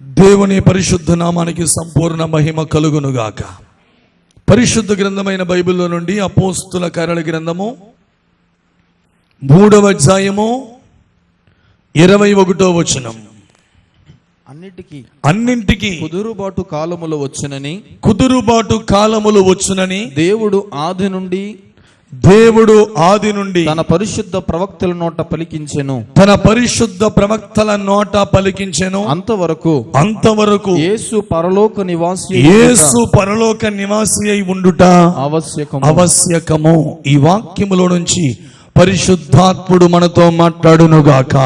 దేవుని పరిశుద్ధ నామానికి సంపూర్ణ మహిమ కలుగునుగాక. పరిశుద్ధ గ్రంథమైన బైబిల్లో నుండి అపోస్తుల కార్యాల గ్రంథము 3వ అధ్యాయము 21వ వచనం. అన్నింటికి కుదురుబాటు కాలములు వచ్చునని దేవుడు ఆది నుండి తన పరిశుద్ధ ప్రవక్తల నోట పలికించెను. అంతవరకు యేసు పరలోక నివాసి అయి ఉండుట ఆవశ్యకము. ఈ వాక్యములో నుంచి పరిశుద్ధాత్ముడు మనతో మాట్లాడునుగాక.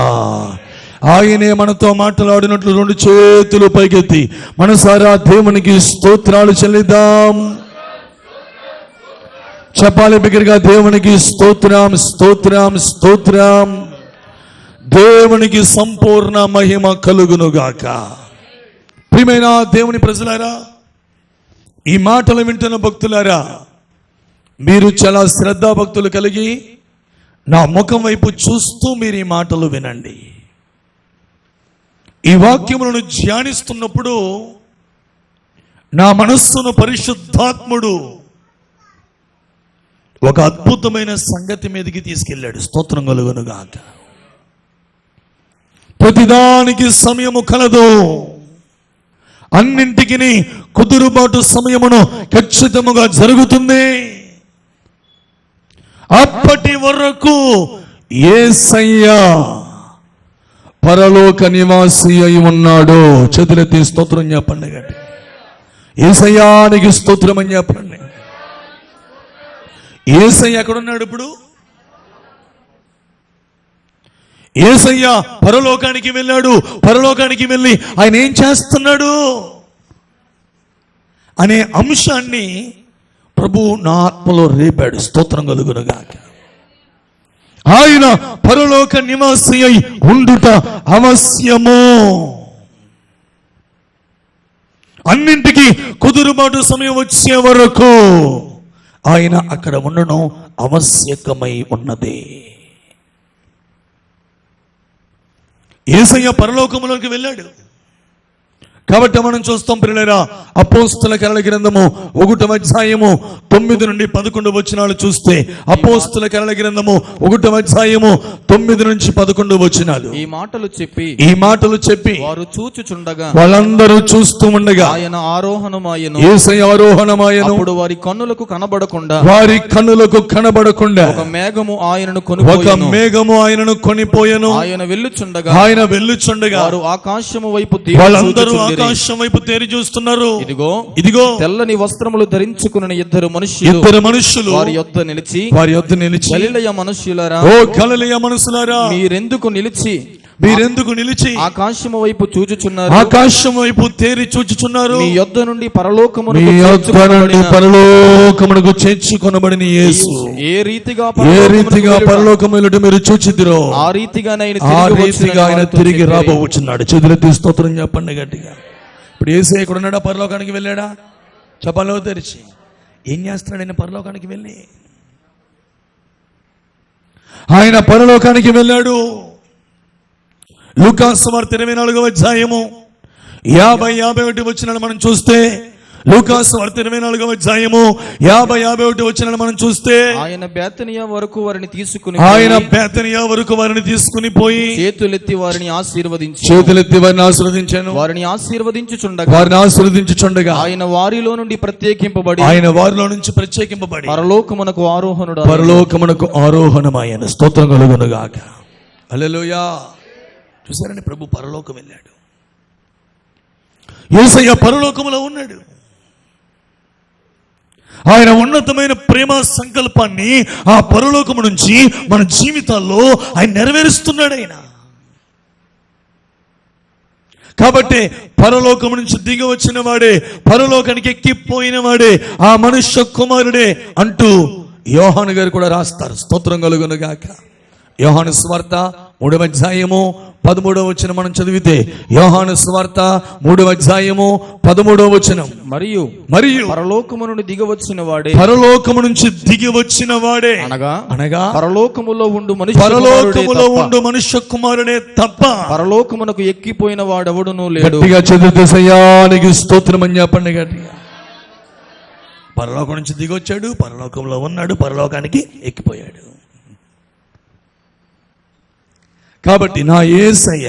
ఆయనే మనతో మాట్లాడినట్లు 2 చేతులు పైకెత్తి మనసారా దేవునికి స్తోత్రాలు చెల్లిద్దాం. చెప్పాలి బిగ్గరగా, దేవునికి స్తోత్రం, స్తోత్రం, స్తోత్రం. దేవునికి సంపూర్ణ మహిమ కలుగునుగాక. ప్రియమైన దేవుని ప్రజలారా, ఈ మాటలు వింటున్న భక్తులారా, మీరు చాలా శ్రద్ధా భక్తులు కలిగి నా ముఖం వైపు చూస్తూ మీరు ఈ మాటలు వినండి. ఈ వాక్యములను ధ్యానిస్తున్నప్పుడు నా మనస్సును పరిశుద్ధాత్ముడు ఒక అద్భుతమైన సంగతి మీదకి తీసుకెళ్ళాడు. స్తోత్రం కలుగునుగాక. ప్రతిదానికి సమయము కలదు, అన్నింటికి కుదురుబాటు సమయమును ఖచ్చితముగా జరుగుతుంది. అప్పటి వరకు యేసయ్య పరలోక నివాసి అయి ఉన్నాడు. చేతులెత్తి స్తోత్రం చెప్పండి. యేసయ్యానికి స్తోత్రం అని చెప్పండి. యేసయ్య ఎక్కడున్నాడు ఇప్పుడు? యేసయ్య పరలోకానికి వెళ్ళాడు. పరలోకానికి వెళ్ళి ఆయన ఏం చేస్తున్నాడు అనే అంశాన్ని ప్రభు నా ఆత్మలో రేపాడు. స్తోత్రం కలుగునుగాక. ఆయన పరలోక నివాసి అయి ఉండుట అవశ్యము. అన్నింటికి కుదురుబాటు సమయం వచ్చే వరకు ఆయన అక్కడ ఉండడం ఆవశ్యకమై ఉన్నది. యేసయ్య పరలోకములోకి వెళ్ళాడు కాబట్టి మనం చూస్తాం ప్రియులారా, అపోస్తుల కార్యాల గ్రంథము 1వ అధ్యాయము 9 నుండి 11 వచనాలు చూస్తే, అపోస్తుల కార్యాల గ్రంథము 1వ అధ్యాయము 9 నుంచి 11 వచనాలు. ఈ మాటలు చెప్పి వారు చూచుచుండగా, వాళ్ళందరూ చూస్తూ ఉండగా ఆయన ఆరోహణమాయెను. యేసయ్య ఆరోహణమాయెను. అప్పుడు వారి కన్నులకు కనబడకుండా ఒక మేఘము ఆయనను కొనిపోయెను. ఆయన వెళ్ళుచుండగా వారు ఆకాశము వైపు వాళ్ళందరూ ఆకాశం వైపు తేరి చూస్తున్నారు. ఇదిగో తెల్లని వస్త్రములు ధరించుకున్న ఇద్దరు మనుషులు వారి యొద్ద నిలిచి గలిలయ మనుషులారా, మీరెందుకు నిలిచి ఆకాశము వైపు చూచుచున్నారు? ఆకాశం వైపు తేరి చూచుచున్నారు. మీ యొద్ద నుండి పరలోకమునకు చేర్చుకొనబడిన యేసు ఏ రీతిగా పరలోకములో మీరు చూచిదిరో ఆ రీతిగా ఆయన తిరిగి రాబోచున్నాడు. చేతులెత్తి స్తోత్రం చెప్పండి గట్టిగా. ఇప్పుడు యేసయ్య ఎక్కడ ఉన్నాడా? పరలోకానికి వెళ్ళాడా? చెప్పలో తెరిచి ఏం చేస్తున్నాడు ఆయన పరలోకానికి వెళ్ళి? ఆయన పరలోకానికి వెళ్ళాడు. లూకా సువార్త 24వ అధ్యాయము 50-51 వచనాలు మనం చూస్తే, లూకా సువార్త 24వ అధ్యాయము 50-51 వచనాలు మనం చూస్తే, ఆయన బేతనియా వరకు వారిని తీసుకుని పోయి చేతులెత్తి వారిని ఆశీర్వదించాను. వారిని ఆశీర్వదించుచుండగా ఆయన వారిలో నుంచి ప్రత్యేకింపబడి పరలోకమునకు ఆరోహణమాయెను. స్తోత్రం కలుగునుగాక. హల్లెలూయా. చూసారండి, ప్రభు పరలోకం వెళ్ళాడు. యేసయ్య పరలోకములో ఉన్నాడు. ఆయన ఉన్నతమైన ప్రేమ సంకల్పాన్ని ఆ పరలోకము నుంచి మన జీవితాల్లో ఆయన నెరవేరుస్తున్నాడు. ఆయన కాబట్టి పరలోకము నుంచి దిగి వచ్చిన వాడే, పరలోకానికి ఎక్కిపోయిన వాడే ఆ మనుష్య కుమారుడే అంటూ యోహాను గారు కూడా రాస్తారు. స్తోత్రం కలుగునుగాక. యోహాను సువార్త 3వ అధ్యాయము 13వ వచనం మనం చదివితే, యోహాను సువార్త 3వ అధ్యాయము 13వ వచనం, మరియు పరలోకము నుండి దిగివచ్చిన వాడే, పరలోకము నుంచి దిగి వచ్చిన వాడే, అనగా పరలోకములో ఉండు మనుష్య కుమారుడే తప్ప పరలోకమునకు ఎక్కిపోయిన వాడెవడునూ లేడు. గట్టిగా చదివితే సయానికి స్తోత్రం అని చెప్పండి గట్టిగా. పరలోకం నుంచి దిగి వచ్చాడు, పరలోకంలో ఉన్నాడు, పరలోకానికి ఎక్కిపోయాడు. కాబట్టి నా యేసయ్య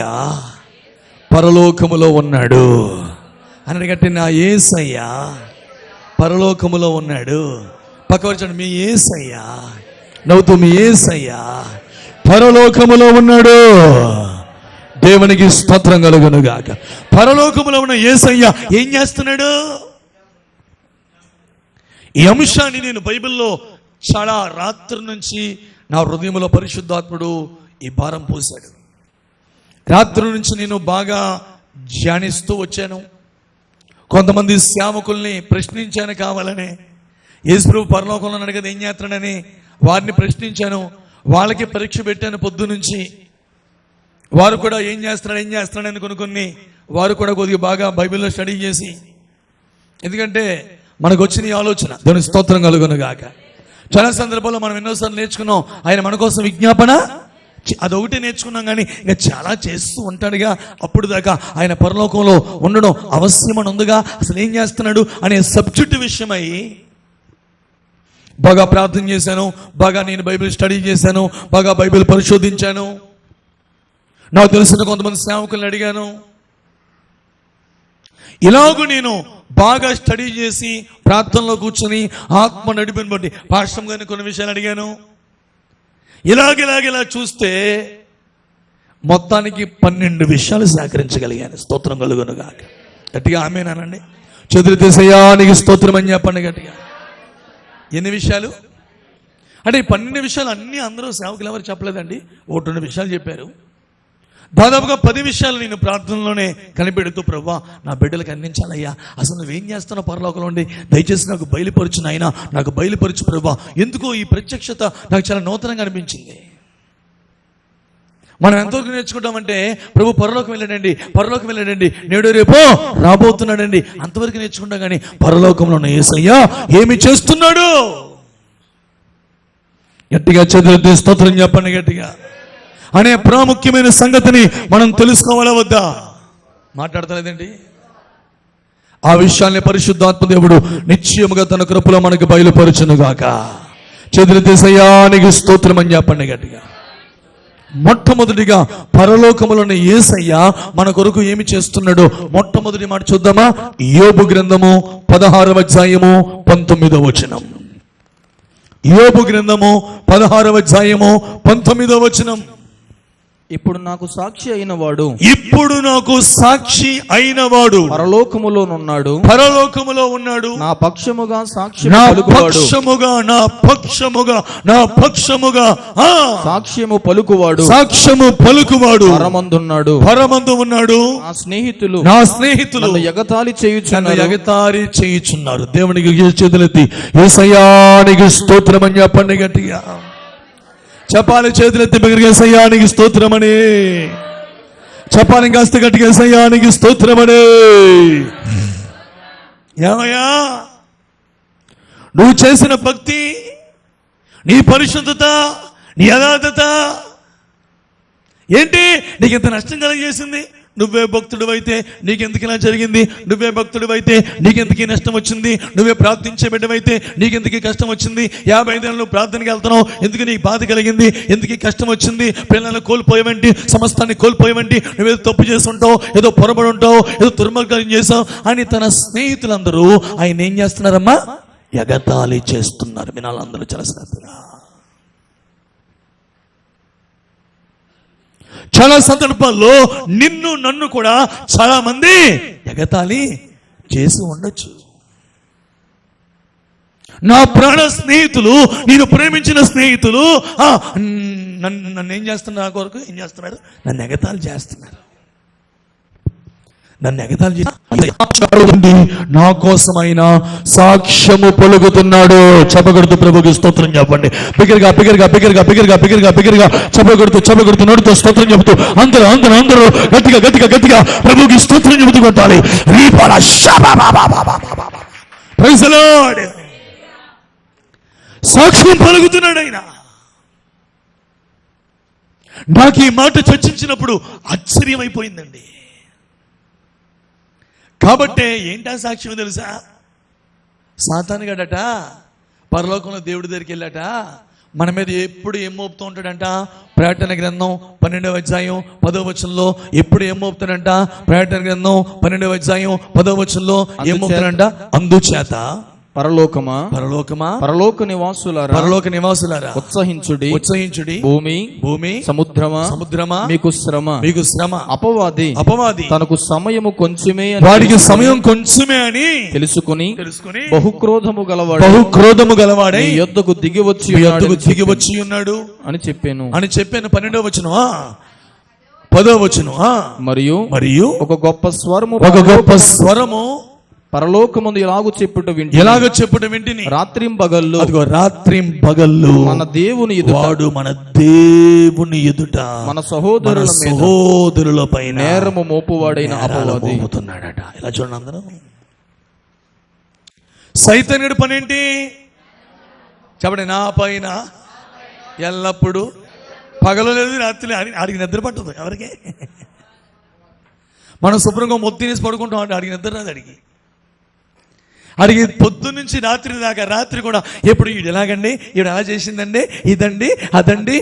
పరలోకములో ఉన్నాడు అని గట్టి, నా యేసయ్య పరలోకములో ఉన్నాడు. పక్కవచ్చండి, మీ యేసయ్య నవ్వుతూ, మీ యేసయ్య పరలోకములో ఉన్నాడు. దేవునికి స్తోత్రం కలుగును గాక. పరలోకములో ఉన్న యేసయ్య ఏం చేస్తున్నాడు? ఈ అంశాన్ని నేను బైబిల్లో చాలా రాత్రి నుంచి నా హృదయంలో పరిశుద్ధాత్ముడు ఈ భారం పోశాడు. రాత్రి నుంచి నేను బాగా ధ్యానిస్తూ వచ్చాను. కొంతమంది సేవకుల్ని ప్రశ్నించాను కావాలని. యేసుప్రభు పరలోకంలో అడగదు ఏం చేస్తున్నాడని వారిని ప్రశ్నించాను. వాళ్ళకి పరీక్ష పెట్టాను పొద్దు నుంచి. వారు కూడా ఏం చేస్తున్నాడని కొన్ని వారు కూడా కొద్దిగా బాగా బైబిల్లో స్టడీ చేసి, ఎందుకంటే మనకు వచ్చిన ఈ ఆలోచన, దేవుని స్తోత్రం కలుగును గాక. చాలా సందర్భాల్లో మనం ఎన్నోసార్లు నేర్చుకున్నాం, ఆయన మన కోసం విజ్ఞాపన అదొకటి నేర్చుకున్నాం, కానీ ఇంకా చాలా చేస్తూ ఉంటాడుగా. అప్పుడు దాకా ఆయన పరలోకంలో ఉండడం అవశ్యమని ఉందిగా, అసలు ఏం చేస్తున్నాడు అనే సబ్జెక్ట్ విషయమై బాగా ప్రార్థన చేశాను, బాగా నేను బైబిల్ స్టడీ చేశాను, బాగా బైబిల్ పరిశోధించాను. నాకు తెలిసిన కొంతమంది సేవకులను అడిగాను. ఇలాగూ నేను బాగా స్టడీ చేసి ప్రార్థనలో కూర్చొని ఆత్మ నడిపిని బట్టి పాస్టర్ గారిని కొన్ని విషయాలు అడిగాను. ఇలాగ చూస్తే మొత్తానికి 12 విషయాలు సేకరించగలిగాను. స్తోత్రం కలుగును గాక. గట్టిగా ఆమేనండి. చదివితే సయానికి స్తోత్రం అని చెప్పండి గట్టిగా. ఎన్ని విషయాలు అంటే? 12 విషయాలు అన్నీ అందరూ సేవకులు ఎవరు చెప్పలేదండి, 1-2 విషయాలు చెప్పారు. దాదాపుగా 10 విషయాలు నేను ప్రార్థనలోనే కనిపెడుతూ, ప్రభువా నా బిడ్డలకు అందించాలయ్యా, అసలు నువ్వేం చేస్తున్నావు పరలోకంలో ఉండి, దయచేసి నాకు బయలుపరచు నాయనా, నాకు బయలుపరచు ప్రభువా. ఎందుకో ఈ ప్రత్యక్షత నాకు చాలా నూతనంగా అనిపించింది. మనం ఎంతవరకు నేర్చుకుంటామంటే, ప్రభు పరలోకం వెళ్ళాడండి, నేడు రేపో రాబోతున్నాడండి, అంతవరకు నేర్చుకుంటాం. కానీ పరలోకంలో ఉన్న యేసయ్య ఏమి చేస్తున్నాడు? గట్టిగా చదివితే స్తోత్రం చెప్పండి గట్టిగా అనే ప్రాముఖ్యమైన సంగతిని మనం తెలుసుకోవాలా వద్దా? మాట్లాడతలేదండి. ఆ విషయాన్ని పరిశుద్ధాత్మ దేవుడు నిశ్చయముగా తన కృపలో మనకు బయలుపరచునుగాక. చదివితే సయానికి స్తోత్రం అని చెప్పండి గట్టిగా. మొట్టమొదటిగా పరలోకములోని యేసయ్య మన కొరకు ఏమి చేస్తున్నాడో మొట్టమొదటి మాట చూద్దామా? యోబు గ్రంథము 16వ అధ్యాయము 19వ వచనం. యోబు గ్రంథము 16వ అధ్యాయము 19వ వచనం. ఇప్పుడు నాకు సాక్షి అయినవాడు పరలోకములో ఉన్నాడు, నా పక్షముగా సాక్ష్యము పలుకువాడు పరమందు ఉన్నాడు. నా స్నేహితులు నన్ను ఎగతాళి చేయుచున్నారు. దేవునికి చేతులెత్తి యేసయ్యానికి స్తోత్రం అని చెప్పండి గట్టిగా. చెప్పాలి, చేతులెత్తి బిగ్గరగా యేసయ్యానికి స్తోత్రమని చెప్పాలి, కాస్త గట్టిగా యేసయ్యానికి స్తోత్రమని. ఏమయ్యా నువ్వు చేసిన భక్తి, నీ పరిశుద్ధత, నీ యథార్థత ఏంటి నీకు ఇంత నష్టం కలిగజేసింది? నువ్వే భక్తుడు అయితే నీకెందుకు ఇలా జరిగింది? నువ్వే భక్తుడు అయితే నీకెందుకు నష్టం వచ్చింది? నువ్వే ప్రార్థించే బిడ్డవైతే నీకెందుకు కష్టం వచ్చింది? 50 ఏళ్ళు నువ్వు ప్రార్థనకి వెళ్తున్నావు, ఎందుకు నీకు బాధ కలిగింది? ఎందుకు కష్టం వచ్చింది? పిల్లలను కోల్పోయేవంటి, సమస్తాన్ని కోల్పోయేవంటి, నువ్వేదో తప్పు చేసి ఉంటావు, ఏదో పొరబడి ఉంటావు, ఏదో దుర్మార్గం చేసావు అని తన స్నేహితులందరూ ఆయన ఏం చేస్తున్నారమ్మా? ఎగతాళి చేస్తున్నారు. వినాలందరూ చాలా శ్రద్ధగా. చాలా సందర్భాల్లో నిన్ను నన్ను కూడా చాలా మంది ఎగతాళి చేసి ఉండొచ్చు. నా ప్రాణ స్నేహితులు, నేను ప్రేమించిన స్నేహితులు నన్ను ఏం చేస్తున్నారు? నా కొరకు ఏం చేస్తున్నారు? నన్ను ఎగతాళి చేస్తున్నారు. నన్ను ఎగతాళి చేసి నా కోసమైన సాక్ష్యము పలుకుతున్నాడు. చెప్పగడుతూ ప్రభుకి స్తోత్రం చెప్పండి. బిగ్గరగా బిగ్గరగా బిగ్గరగా బిగ్గరగా బిగ్గరగా బిగ్గరగా చెప్పగడుతూ నోటితో స్తోత్రం చెబుతూ అందరూ గట్టిగా గట్టిగా గట్టిగా ప్రభుకి స్తోత్రం చెబుతూ కొట్టాలి. Praise the Lord. సాక్ష్యం పలుకుతున్నాడు ఆయన. నాకు ఈ మాట చర్చించినప్పుడు ఆశ్చర్యమైపోయిందండి. కాబట్టే ఏంటా సాక్ష్యం తెలుసా? సాతానుగాడట పరలోకంలో దేవుడి దగ్గరికి వెళ్ళాట మన మీద ఎప్పుడు ఏం మోపుతూ ఉంటాడంట? ప్రకటన గ్రంథం 12వ అధ్యాయం 10వ వచనంలో ఎప్పుడు ఏం మోపుతాడంట? ప్రకటన గ్రంథం 12వ అధ్యాయం 10వ వచనంలో ఏం మోపుతాడంట? అందుచేత పరలోకమా పరలోక నివాసులారా ఉత్సహించుడి. భూమి సముద్రమా మీకు శ్రమ. అపవాది తనకు సమయము కొంచెమే వాడికి సమయం కొంచెమే అని తెలుసుకుని బహుక్రోధము గలవాడై యొద్దకు దిగి వచ్చి ఉన్నాడు అని చెప్పాను. 12వ వచనం 10వ వచనం. మరియు ఒక గొప్ప స్వరము పరలోకమందు ఎలాగో చెప్పుట వింటిని రాత్రింబగళ్ళు మన దేవుని ఎదుట మన సహోదరులపై నేరము మోపువాడైన అపవాది మోపుతున్నాడట. ఇలా చూడండి అందరూ. సైతానుడి పని ఏంటి చెప్పండి? నా పైన ఎల్లప్పుడు పగలు లేదు రాత్రి ఆడికి నిద్ర పట్టదు. ఎవరికి? మనం శుభ్రంగా మొత్తం పడుకుంటాం అంటే ఆడికి నిద్ర రాదు. అడిగి పొద్దు నుంచి రాత్రి దాకా రాత్రి కూడా ఎప్పుడు ఈడు ఎలాగండి, ఈడు అలా చేసిందండి, ఇదండి అదండి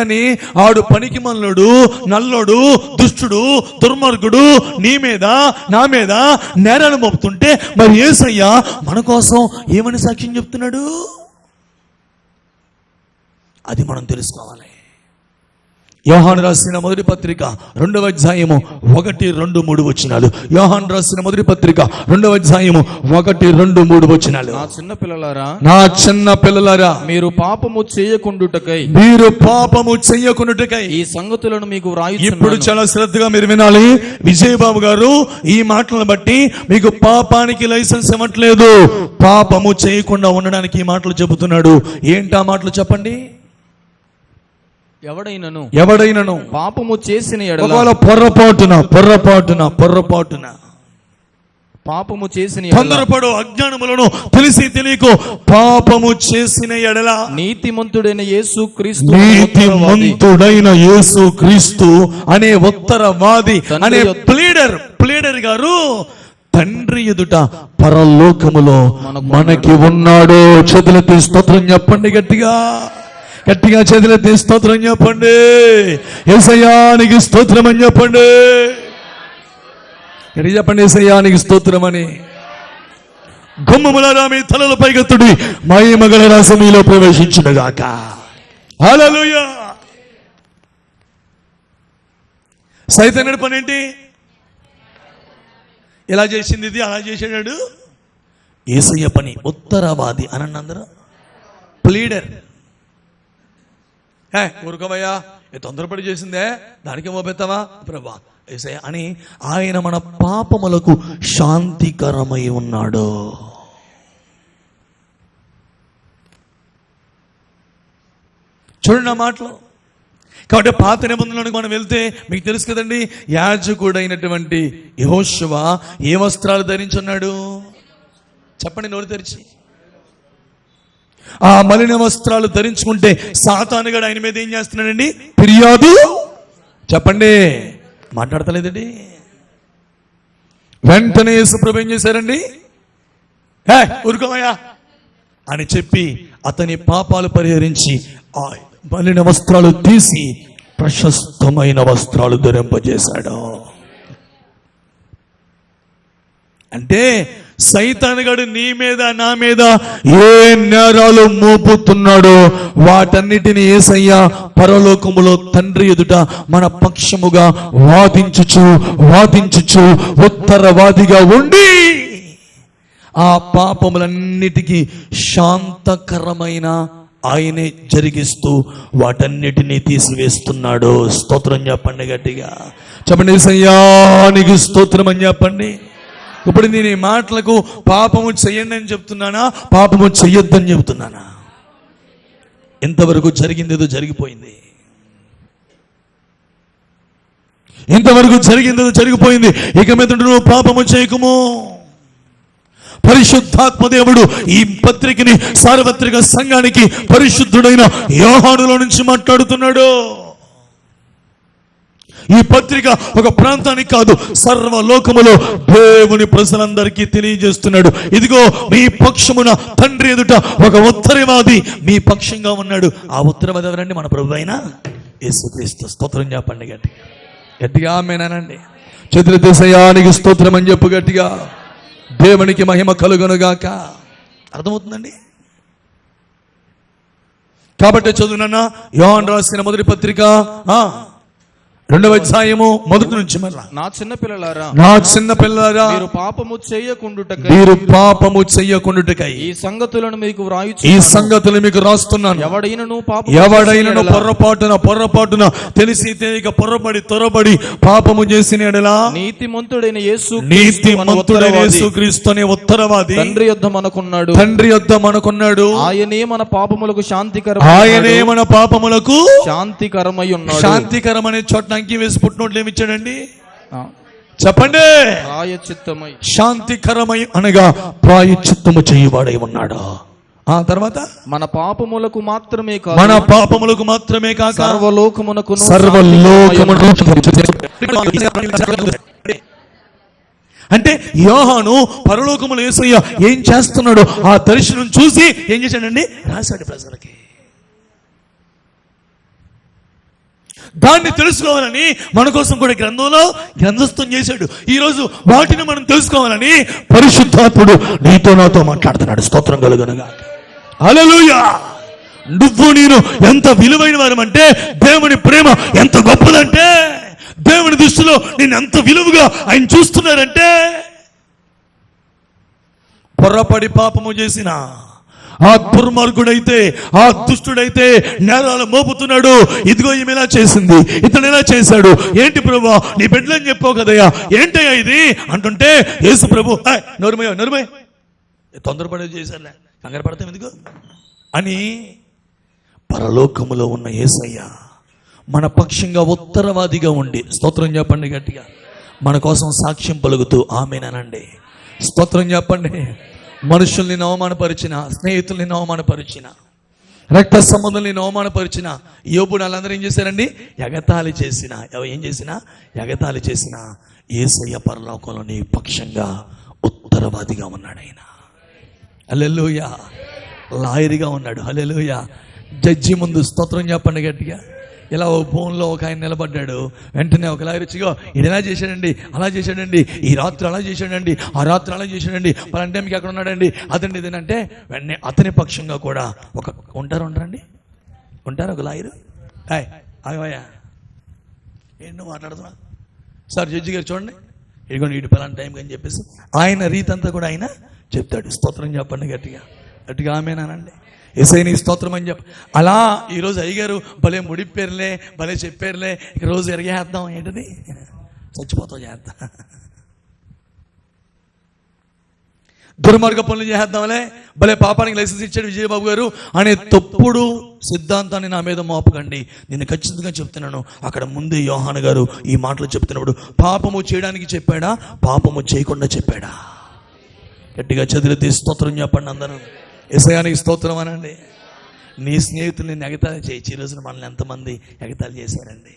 అని ఆడు పనికి మనలోడు, నల్లోడు, దుష్టుడు, దుర్మార్గుడు నీ మీద నా మీద నేరాలు మోపుతుంటే మరి యేసయ్య మన కోసం ఏమని సాక్ష్యం చెప్తున్నాడు? అది మనం తెలుసుకోవాలి. యోహాను రాసిన మొదటి పత్రిక 2వ అధ్యాయము 1, 2, 3 వచనాలు. యోహాను రాసిన మొదటి పత్రిక 2వ అధ్యాయము 1, 2, 3 వచనాలు. నా చిన్న పిల్లలారా మీరు పాపము చేయకుండుటకై ఈ సంగతులను మీకు వ్రాయుచున్నాను. ఇప్పుడు చాలా శ్రద్ధగా మీరు వినాలి. విజయబాబు గారు ఈ మాటలను బట్టి మీకు పాపానికి లైసెన్స్ ఇవ్వట్లేదు, పాపము చేయకుండా ఉండడానికి ఈ మాటలు చెబుతున్నాడు. ఏంటా మాటలు చెప్పండి? ఎవడైనను పాపము చేసిన ఎడల పొర్రపాటున పాపము చేసిన తొందరపడు అజ్ఞానములను తెలిసి తెలియకు పాపము చేసిన ఎడల నీతిమంతుడైన యేసుక్రీస్తు అనే ఉత్తరవాది అనే ప్లీడర్ గారు తండ్రి ఎదుట పరలోకములో మనకి ఉన్నాడు. చేతులెత్తి స్తోత్రం చెప్పండి. గట్టిగా చేతులెత్తి స్తోత్రం చెప్పండి. యేసయ్యానికి స్తోత్రం అని చెప్పండి. యేసయ్యానికి స్తోత్రం అని. గుమ్మములారా మీ తలల పైకెత్తుడి, మహిమగల రాజు మీలో ప్రవేశించునుగాక. హల్లెలూయా. సైతానుడి పని ఏంటి? ఇలా చేసింది ఇది, అలా చేసాడు. యేసయ్య పని ఉత్తరవాది అనండి అందరూ. ప్లీడర్. ఊరుకోవయ్యా, తొందరపడి చేసిందే దానికి మోపెత్తావా ప్రభా యేసయ్య అని ఆయన మన పాపములకు శాంతికరమై ఉన్నాడు. చూడండి నా మాటలు. కాబట్టి పాత నిబంధనలకు మనం వెళ్తే మీకు తెలుసు కదండి, యాజకుడైనటువంటి యెహోషువ ఏ వస్త్రాలు ధరించున్నాడు చెప్పండి నోరు తెరిచి? ఆ మలిన వస్త్రాలు ధరించుకుంటే సాతానుగాడు ఆయన మీద ఏం చేస్తున్నాడండి? ఫిర్యాదు. చెప్పండి, మాట్లాడతలేదండి. వెంటనే యేసుప్రభు ఏం చేశారండి? ఊరుకోమయ్యా అని చెప్పి అతని పాపాలు పరిహరించి ఆ మలిన వస్త్రాలు తీసి ప్రశస్తమైన వస్త్రాలు ధరింపజేశాడు. అంటే సైతానుగాడు నీ మీద నా మీద ఏ నేరాలు మోపుతున్నాడో వాటన్నిటిని యేసయ్య పరలోకములో తండ్రి ఎదుట మన పక్షముగా వాదించుచు ఉత్తరవాదిగా ఉండి ఆ పాపములన్నిటికీ శాంతకరమైన ఆయనే జరిగిస్తూ వాటన్నిటినీ తీసివేస్తున్నాడు. స్తోత్రం చెప్పండి గట్టిగా. చెప్పండి, యేసయ్యా నీకు స్తోత్రం అని చెప్పండి. ఇప్పుడు నేను ఈ మాటలకు పాపము చెయ్యండి అని చెప్తున్నానా, పాపము చెయ్యొద్దని చెబుతున్నానా? ఇంతవరకు జరిగిందేదో జరిగిపోయింది, ఇంతవరకు జరిగిందేదో జరిగిపోయింది. ఇక మీద నువ్వు పాపము చేయకుము. పరిశుద్ధాత్మ దేవుడు ఈ పత్రికని సార్వత్రిక సంఘానికి పరిశుద్ధుడైన యోహానులో నుంచి మాట్లాడుతున్నాడు. ఈ పత్రిక ఒక ప్రాంతానికి కాదు, సర్వలోకములో దేవుని ప్రజలందరికీ తెలియజేస్తున్నాడు. ఇదిగో మీ పక్షమున తండ్రి ఎదుట ఒక ఉత్తరవాది మీ పక్షంగా ఉన్నాడు. ఆ ఉత్తరవాది ఎవరండి? మన ప్రభు అయిన యేసుక్రీస్తు. స్తోత్రం చెప్పండి గట్టిగా, గట్టిగా ఆమేనండి. చేతుల దేశయానికి స్తోత్రం అని చెప్పు గట్టిగా. దేవునికి మహిమ కలుగునుగాక. అర్థమవుతుందండి? కాబట్టి చదువునన్న యోహాను రాసిన మొదటి పత్రిక 2వ అధ్యాయము 1 నుంచి మళ్ళా. నా చిన్న పిల్లలారా, మీరు పాపము చేయకుండుటకై, ఈ సంగతులను మీకు రాస్తున్నాను. ఎవడైనను పొర్రపాటున తెలిసి తెలియక పొరబడి పాపము చేసిన ఎడల నీతిమంతుడైన యేసుక్రీస్తు అనే ఉత్తరవాది తండ్రి యొద్ద మనకున్నాడు. ఆయనే మన పాపములకు శాంతికరమై ఉన్నాడు. శాంతికరం అనే చోట అంకి వేసి పుట్టినోట్లు ఏమి ఇచ్చాడండి? చెప్పండి. ప్రాయశ్చిత్తమై, శాంతికరమై అనగా ప్రాయశ్చిత్తము చేయవాడై ఉన్నాడు. ఆ తర్వాత మన పాపములకు మాత్రమే కాక సర్వలోకమునకు అంటే యోహాను పరలోకములో యేసయ్య ఏం చేస్తున్నాడో ఆ దర్శనం చూసి ఏం చేశాడండి? రాశాడు ప్రజలకి. దాన్ని తెలుసుకోవాలని మన కోసం కూడా గ్రంథస్థం చేశాడు. ఈ రోజు వాటిని మనం తెలుసుకోవాలని పరిశుద్ధాత్ముడు నీతో నాతో మాట్లాడుతున్నాడు. స్తోత్రం కలుగునుగా. హల్లెలూయా. నువ్వు నేను ఎంత విలువైన వారమంటే, దేవుని ప్రేమ ఎంత గొప్పదంటే, దేవుని దృష్టిలో నేను ఎంత విలువగా ఆయన చూస్తున్నారంటే, పొర్రపడి పాపము చేసిన ఆ దుర్మార్గుడైతే, ఆ దుష్టుడైతే నేరాలు మోపుతున్నాడు. ఇదిగో ఈమె ఇలా చేసింది, ఇతను ఇలా చేశాడు, ఏంటి ప్రభు నీ బిడ్డలని చెప్పావు కదయ్యా, ఏంటయ్యా ఇది అంటుంటే యేసు ప్రభు నోరుమయ్య తొందరపడేది చేశారులే, కంగారు పడతాం ఎందుకు అని పరలోకములో ఉన్న యేసయ్య మన పక్షంగా ఉత్తరవాదిగా ఉండి, స్తోత్రం చెప్పండి గట్టిగా, మన కోసం సాక్ష్యం పలుకుతూ ఆమేనండి. స్తోత్రం చెప్పండి. మనుషుల్ని అవమానపరిచిన, స్నేహితుల్ని అవమానపరిచిన, రక్త సంబంధుల్ని అవమానపరిచిన యోబుని వాళ్ళందరూ ఏం చేశారండి? ఎగతాళి చేసిన యేసయ్య పరలోకంలో నీ పక్షంగా ఉత్తరవాదిగా ఉన్నాడు. ఆయన హల్లెలూయా. లాయర్గా ఉన్నాడు. హల్లెలూయా. జడ్జి ముందు స్తోత్రం చెప్పండి గట్టిగా. ఇలా ఓ ఫోన్లో ఒక ఆయన నిలబడ్డాడు. వెంటనే ఒక లాయర్ వచ్చిగో ఇది ఎలా చేశాడండి, అలా చేశాడండి, ఈ రాత్రి అలా చేశాడండి, ఆ రాత్రి అలా చేశాడండి, పలాంటి టైంకి ఎక్కడ ఉన్నాడండి, అదండి ఇదేనంటే వెంటనే అతని పక్షంగా కూడా ఉంటారు ఒక లాయరు. ఆగవయ్యా ఏంటో మాట్లాడుతున్నా సార్, జడ్జి గారు చూడండి, ఇదిగోండి ఇటు పలాంటి టైంకి అని చెప్పేసి ఆయన రీతి అంతా కూడా ఆయన చెప్తాడు. స్తోత్రం చెప్పండి గట్టిగా ఆమేనండి. యేసయ్య నీ స్తోత్రం అని చెప్ప. అలా ఈరోజు అయ్యగారు భలే ముడిపేర్లే, భలే చెప్పారులే, ఇక రోజు ఎరగేద్దాం, ఏంటది చచ్చిపోతాం చేద్దాం, దుర్మార్గ పనులు చేద్దాంలే, భలే పాపానికి లైసెన్స్ ఇచ్చాడు విజయబాబు గారు అనే తప్పుడు సిద్ధాంతాన్ని నా మీద మోపకండి. నేను ఖచ్చితంగా చెప్తున్నాను, అక్కడ ముందే యోహాను గారు ఈ మాటలు చెప్తున్నప్పుడు పాపము చేయడానికి చెప్పాడా, పాపము చేయకుండా చెప్పాడా? గట్టిగా చదివితే స్తోత్రం చెప్పండి అందరూ. యేసయ్యానికి స్తోత్రం అనండి. నీ స్నేహితుల్ని ఎగతాళి చేయొచ్చు. ఈ రోజున మనల్ని ఎంతమంది ఎగతాళి చేశారండి.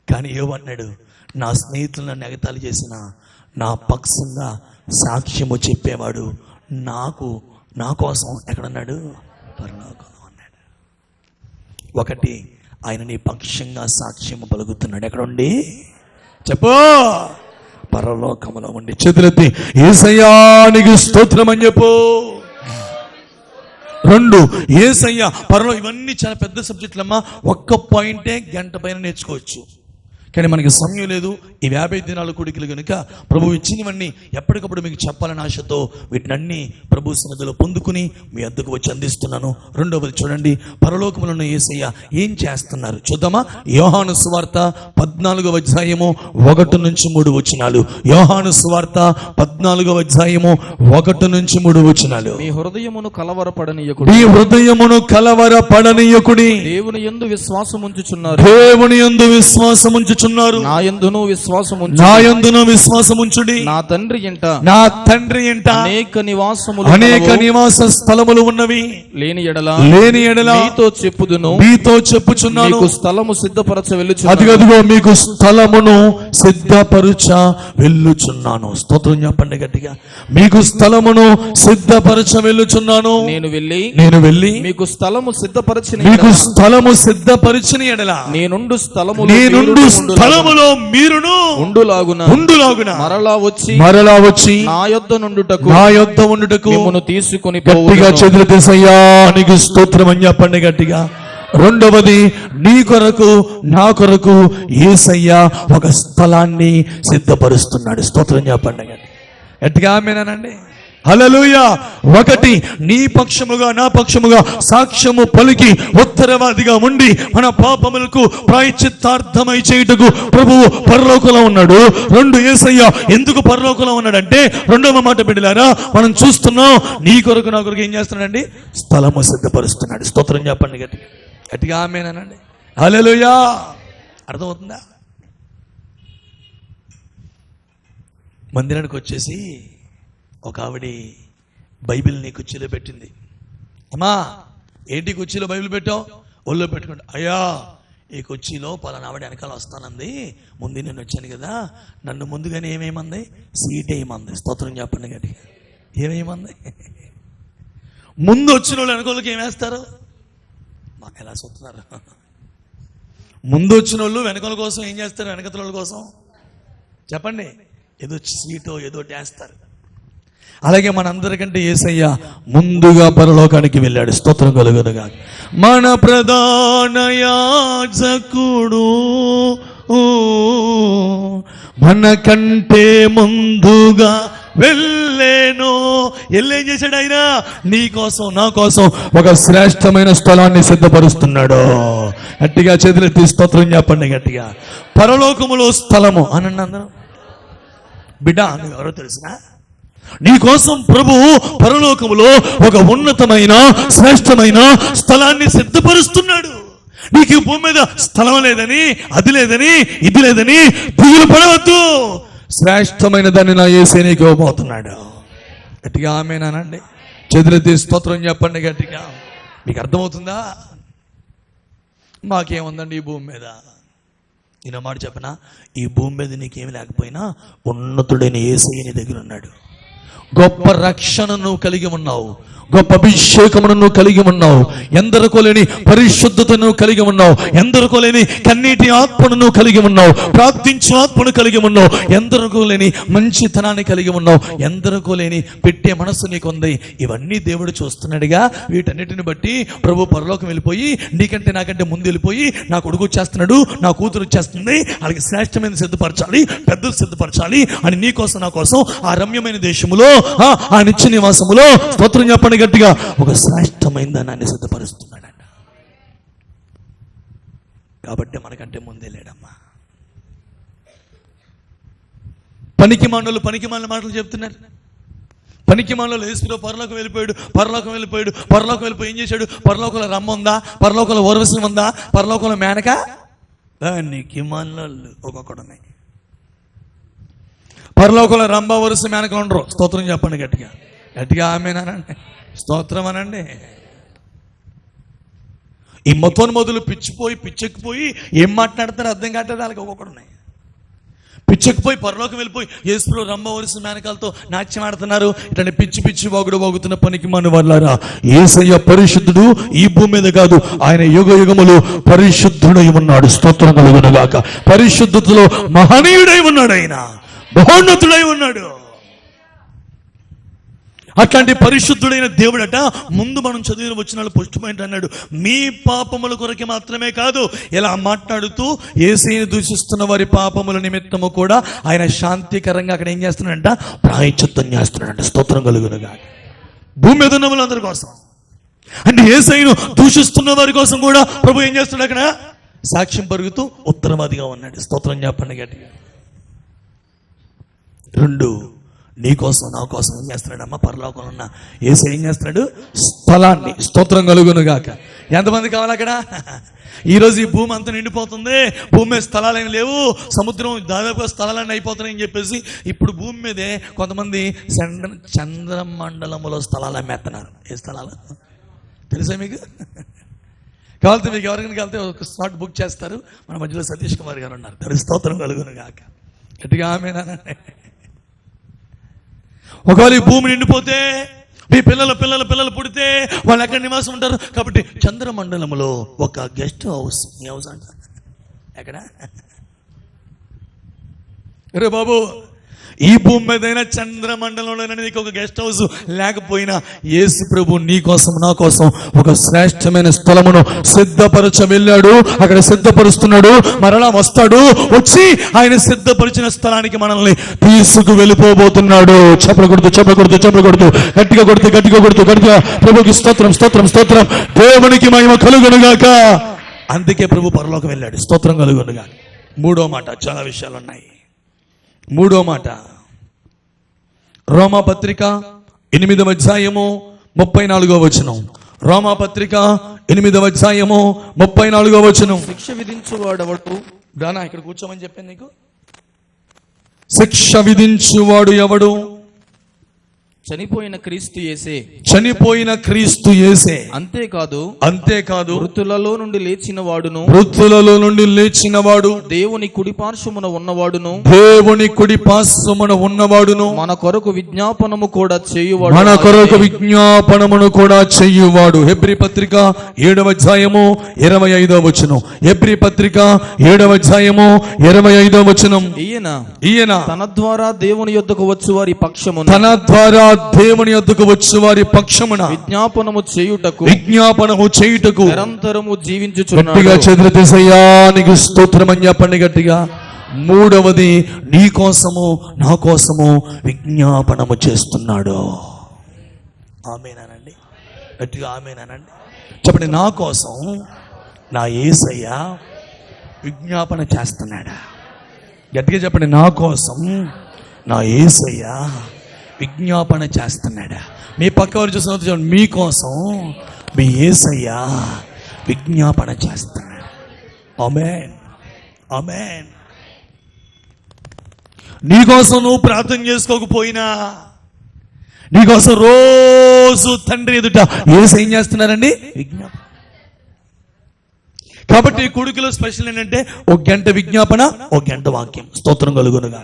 కానీ యోబన్నాడు, నా స్నేహితులు నన్ను ఎగతాళి చేసిన నా పక్షంగా సాక్ష్యము చెప్పేవాడు నా కోసం ఎక్కడన్నాడు? పరలోకంలో అన్నాడు. ఒకటి, ఆయన నీ పక్షంగా సాక్ష్యము పలుకుతున్నాడు. ఎక్కడుండి చెప్పు? పరలోకములో ఉండి. చేతులెత్తి యేసయ్యానికి స్తోత్రం అని చెప్పు. 2, యేసయ్య పరలో. ఇవన్నీ చాలా పెద్ద సబ్జెక్టులమ్మా. ఒక్క పాయింటే గంట పైన నేర్చుకోవచ్చు. కానీ మనకి సమయం లేదు. ఈ 50 దినాల కూడికలు కనుక ప్రభు ఇచ్చినవన్నీ ఎప్పటికప్పుడు మీకు చెప్పాలని ఆశతో వీటినన్నీ ప్రభు సన్నిధిలో పొందుకుని మీ అద్దకు వచ్చి అందిస్తున్నాను. రెండవది చూడండి, పరలోకములో ఉన్న యేసయ్య ఏం చేస్తున్నారు చూద్దామా. యోహాను సువార్త 14వ అధ్యాయము 1-3 వచనాలు. యోహాను సువార్త 14వ అధ్యాయము 1-3 వచనాలు. మీ హృదయమును కలవరపడనీయకుడి, మీ హృదయమును కలవరపడనీయకుడి. దేవుని యందు విశ్వాసముంచుచున్నారు, దేవుని యందు విశ్వాసముంచుచున్నారు. నా యందును విశ్వాసముంచు, నా యందును విశ్వాసముంచుడి. నా తండ్రి ఇంట, నా తండ్రి ఇంట అనేక అనేక నివాస స్థలములు ఉన్నవి. లేని ఎడల మీతో చెప్పుదును, మీతో చెప్పుచున్నాను. మీకు స్థలము సిద్ధపరచ వెళ్ళుచున్నాను. అదిగో మీకు స్థలమును సిద్ధపరచ వెళ్ళుచున్నాను. స్తోత్రం చెప్పండి గట్టిగా. మీకు స్థలమును సిద్ధపరచ వెళ్ళుచున్నాను. నేను వెళ్ళి మీకు స్థలము సిద్ధపరచిన ఎడల నేనుండు స్థలములో మీరును ఉండులాగున మరలా వచ్చి నా యొద్ద నుండుటకు మిమ్మును తీసుకొని గట్టిగా చేతులు తీసయ్యా నీకు స్తోత్రం అని చెప్పండి గట్టిగా. రెండవది, నీ కొరకు నా కొరకు యేసయ్య ఒక స్థలాన్ని సిద్ధపరుస్తున్నాడు. స్తోత్రం చెప్పండి గట్టిగా ఆమేనండి. హల్లెలూయా. ఒకటి, నీ పక్షముగా నా పక్షముగా సాక్ష్యము పలికి ఉత్తరవాదిగా ఉండి మన పాపములకు ప్రాయశ్చిత్తార్థమై చేయుటకు ప్రభువు పరలోకంలో ఉన్నాడు. రెండు, యేసయ్య ఎందుకు పరలోకంలో ఉన్నాడంటే రెండవ మాట బిడ్డలారా మనం చూస్తున్నాం, నీ కొరకు నా కొరకు ఏం చేస్తున్నాడండి? స్థలము సిద్ధపరుస్తున్నాడు. స్తోత్రం చెప్పండి గట్టిగా ఆమేనండి. హల్లెలూయా. అర్థమవుతుందా? మందిరానికి వచ్చేసి ఒక ఆవిడ బైబిల్ని కుర్చీలో పెట్టింది. అమ్మా ఏంటి కుర్చీలో బైబిల్ పెట్టావు? ఒళ్ళో పెట్టుకోండి. అయ్యా ఈ కుర్చీలో పలానా ఆవిడ వెనకాల వస్తానంది, ముందు నేను వచ్చాను కదా, నన్ను ముందుగానే ఏమేమంది? సీట్ వేయమంది. స్తోత్రం చెప్పండి గట్టిగా. ఏమేమంది? ముందు వచ్చిన వాళ్ళు వెనకాలకి ఏమేస్తారు? మాకు ఎలా చూస్తున్నారు? ముందు వచ్చిన వాళ్ళు వెనకాల కోసం ఏం చేస్తారు? వెనకతల వాళ్ళ కోసం చెప్పండి, ఏదో సీటో ఏదో వేస్తారు. అలాగే మనందరికంటే యేసయ్య ముందుగా పరలోకానికి వెళ్ళాడు. స్తోత్రం కలుగునుగా. మన ప్రధాన యాజకుడు మనకంటే ముందుగా వెళ్ళేను. ఏం చేశాడు ఆయన? నీ కోసం నా కోసం ఒక శ్రేష్టమైన స్థలాన్ని సిద్ధపరుస్తున్నాడు. గట్టిగా చేతులెత్తి స్తోత్రం చెప్పండి గట్టిగా. పరలోకములో స్థలము అనండి అందరం. బిడ్డ నువ్వు ఎవరో తెలుసునా? నీ కోసం ప్రభువు పరలోకములో ఒక ఉన్నతమైన శ్రేష్టమైన స్థలాన్ని సిద్ధపరుస్తున్నాడు. నీకు ఈ భూమి మీద స్థలం లేదని, అది లేదని, ఇది లేదని దిగులు పడవద్దు. శ్రేష్టమైన దాన్ని నా యేసే నీకు ఇవ్వబోతున్నాడు. గట్టిగా ఆమేనండి. చేతులెత్తి స్తోత్రం చెప్పండి గట్టిగా. మీకు అర్థమవుతుందా? మాకేముందండి ఈ భూమి మీద? నేను మాట చెప్పనా, ఈ భూమి మీద నీకేమి లేకపోయినా ఉన్నతుడైన యేసయ్య నీ దగ్గర ఉన్నాడు. గొప్ప రక్షణను కలిగి ఉన్నావు, గొప్ప అభిషేకమును నువ్వు కలిగి ఉన్నావు, ఎందరికో లేని పరిశుద్ధతను కలిగి ఉన్నావు, ఎందరికో లేని కన్నీటి ఆత్మను నువ్వు కలిగి ఉన్నావు, ప్రార్థించు ఆత్మను కలిగి ఉన్నావు, ఎందరికో లేని మంచితనాన్ని కలిగి ఉన్నావు, ఎందరికో లేని పెట్టే మనస్సు నీకుంది. ఇవన్నీ దేవుడు చూస్తున్నాడుగా. వీటన్నిటిని బట్టి ప్రభు పరలోకం వెళ్ళిపోయి నీకంటే నాకంటే ముందు వెళ్ళిపోయి నా కొడుకు వచ్చేస్తున్నాడు, నా కూతురు వచ్చేస్తుంది, వాళ్ళకి శ్రేష్టమైన సిద్ధపరచాలి, పెద్దలు సిద్ధపరచాలి అని నీ కోసం నా కోసం ఆ రమ్యమైన దేశములో ఆ నిత్య నివాసములో స్తోత్రం చెప్పండి గట్టిగా ఒక శ్రేష్టమైన దాన్ని సిద్ధపరుస్తున్నాడంట. కాబట్టి మనకంటే ముందే లేడమ్మా. పనికి మాలిన మాటలు చెప్తున్నారు. పనికి మానవులు యేసులో పరలోకం వెళ్ళిపోయి ఏం చేశాడు? పరలోకంలో రమ్మ ఉందా? పరలోకంలో ఓర్వశి ఉందా? పరలోకంలో మేనక? పనికి మానవులు ఒక్కొక్కడున్నాయి. పరలోకంలో రంభ వరుస మేనక ఉండరు. స్తోత్రం చెప్పండి గట్టిగా ఆమేనండి. స్తోత్రం అనండి. ఈ మొదలు పిచ్చెక్కిపోయి ఏం మాట్లాడతారో అర్థం కావట్లేదు వాళ్ళకి. ఒక్కొక్కడున్నాయి పిచ్చెక్కిపోయి పరలోకం వెళ్ళిపోయి యేసులో రంభ వరుస మేనకాలతో నాట్యం ఆడుతున్నారు. ఇట్లాంటి పిచ్చి వాగుతున్న పనికి మన వాళ్ళారా, యేసయ్య పరిశుద్ధుడు. ఈ భూమి మీద కాదు, ఆయన యుగములు పరిశుద్ధుడై ఉన్నాడు. స్తోత్రం కలుగునుగాక. పరిశుద్ధతలో మహనీయుడై ఉన్నాడు, ఆయన మహోన్నతుడై ఉన్నాడు. అట్లాంటి పరిశుద్ధుడైన దేవుడట ముందు మనం చదివిన వచనాలు ఫస్ట్ పాయింట్ అన్నాడు, మీ పాపముల కొరకే మాత్రమే కాదు, ఇలా మాట్లాడుతూ యేసుని దూషిస్తున్న వారి పాపముల నిమిత్తము కూడా ఆయన శాంతికరంగా అక్కడ ఏం చేస్తున్నాడంట, ప్రాయశ్చిత్తం చేస్తున్నాడంట. స్తోత్రం కలుగునుగా. భూమి మీద ఉన్న వాళ్ళందరి కోసం, అంటే యేసును దూషిస్తున్న వారి కోసం కూడా ప్రభు ఏం చేస్తున్నాడు, అక్కడ సాక్ష్యం పరుగుతూ ఉత్తరవాదిగా ఉన్నాడు. స్తోత్రం చెప్పండి గట్టిగా. 2, నీ కోసం నా కోసం ఏం చేస్తున్నాడమ్మా, పరలోకంలో ఉన్న యేసు ఏం చేస్తున్నాడు, స్థలాన్ని, స్తోత్రం కలుగును గాక. ఎంతమంది కావాలి అక్కడ? ఈరోజు ఈ భూమి అంతా నిండిపోతుంది, భూమి మీద స్థలాలు ఏమి లేవు, సముద్రం దాదాపుగా స్థలాలన్నీ అయిపోతున్నాయని చెప్పేసి ఇప్పుడు భూమి మీదే కొంతమంది చంద్రమండలంలో స్థలాలు అమ్మేస్తున్నారు. ఏ స్థలాలు తెలుసా మీకు? కావాలంటే మీకు ఎవరికైనా కలితే ఒక స్లాట్ బుక్ చేస్తారు. మన మధ్యలో సతీష్ కుమార్ గారు ఉన్నారు. దాని స్తోత్రం కలుగును గాక. గట్టిగా ఆమేనా? ఒకవేళ ఈ భూమి నిండిపోతే, మీ పిల్లలు పుడితే వాళ్ళు ఎక్కడ నివాసం ఉంటారు? కాబట్టి చంద్రమండలంలో ఒక గెస్ట్ హౌస్, ఈ హౌస్ అంట ఎక్కడ? అరే బాబు, ఈ భూమి మీదైనా చంద్రమండలంలోనైనా నీకు ఒక గెస్ట్ హౌస్ లేకపోయినా యేసు ప్రభు నీ కోసం నా కోసం ఒక శ్రేష్టమైన స్థలమును సిద్ధపరచ వెళ్ళాడు. అక్కడ సిద్ధపరుస్తున్నాడు, మరలా వస్తాడు, వచ్చి ఆయన సిద్ధపరిచిన స్థలానికి మనల్ని తీసుకు వెళ్ళిపోబోతున్నాడు. చెప్పకూడదు, గట్టిగా కొడుతూ ప్రభుకి స్తోత్రం, దేవునికి మహిమ కలుగునుగాక. అందుకే ప్రభు పరలోకం వెళ్ళాడు. స్తోత్రం కలుగునుగాక. 3వ మాట, చాలా విషయాలు ఉన్నాయి. 3వ మాట, రోమాపత్రిక 8వ అధ్యాయము 34వ వచనం. రోమాపత్రిక 8వ అధ్యాయము 34వ వచనం. శిక్ష విధించువాడెవడు? దానా ఇక్కడ కూర్చోమని చెప్పాను నీకు. శిక్ష విధించువాడు ఎవడు? చనిపోయిన క్రీస్తు యేసే. అంతేకాదు మృతులలో నుండి లేచిన వాడు, దేవుని కుడి పార్శ్వమున ఉన్నవాడును, మన కొరకు విజ్ఞాపనము కూడా చేయువాడు. హెబ్రీ పత్రిక 7వ అధ్యాయము 25వ వచనం. హెబ్రీ పత్రిక 7వ అధ్యాయము 25వ వచనం. ఈయన తన ద్వారా దేవుని యొద్దకు వచ్చు వారి పక్షమున విజ్ఞాపనము చేయుటకు నిరంతరము జీవించుచున్నాడు. గట్టిగా చేతులెత్తేసయ్యానికి స్తోత్రం అని చెప్పండి గట్టిగా. 3వది, నీ కోసము నా కోసము విజ్ఞాపనము చేస్తున్నాడు. ఆమేనానండి? గట్టిగా ఆమేనానండి? చెప్పండి. నా కోసం నా యేసయ్య విజ్ఞాపన చేస్తున్నాడా? గట్టిగా చెప్పండి. నా కోసం నా యేసయ్య విజ్ఞాపన చేస్తున్నాడా? మీ పక్కవారు చూసిన మీకోసం మీ యేసయ్య విజ్ఞాపన చేస్తున్నాడు. ఆమేన్, ఆమేన్. నీకోసం నువ్వు ప్రార్థన చేసుకోకపోయినా, నీకోసం రోజు తండ్రి ఎదుట యేసు ఏం చేస్తున్నారండి? విజ్ఞాపన. కాబట్టి కొడుకులో స్పెషల్ ఏంటంటే 1 గంట విజ్ఞాపన, 1 గంట వాక్యం. స్తోత్రం కలుగునుగా.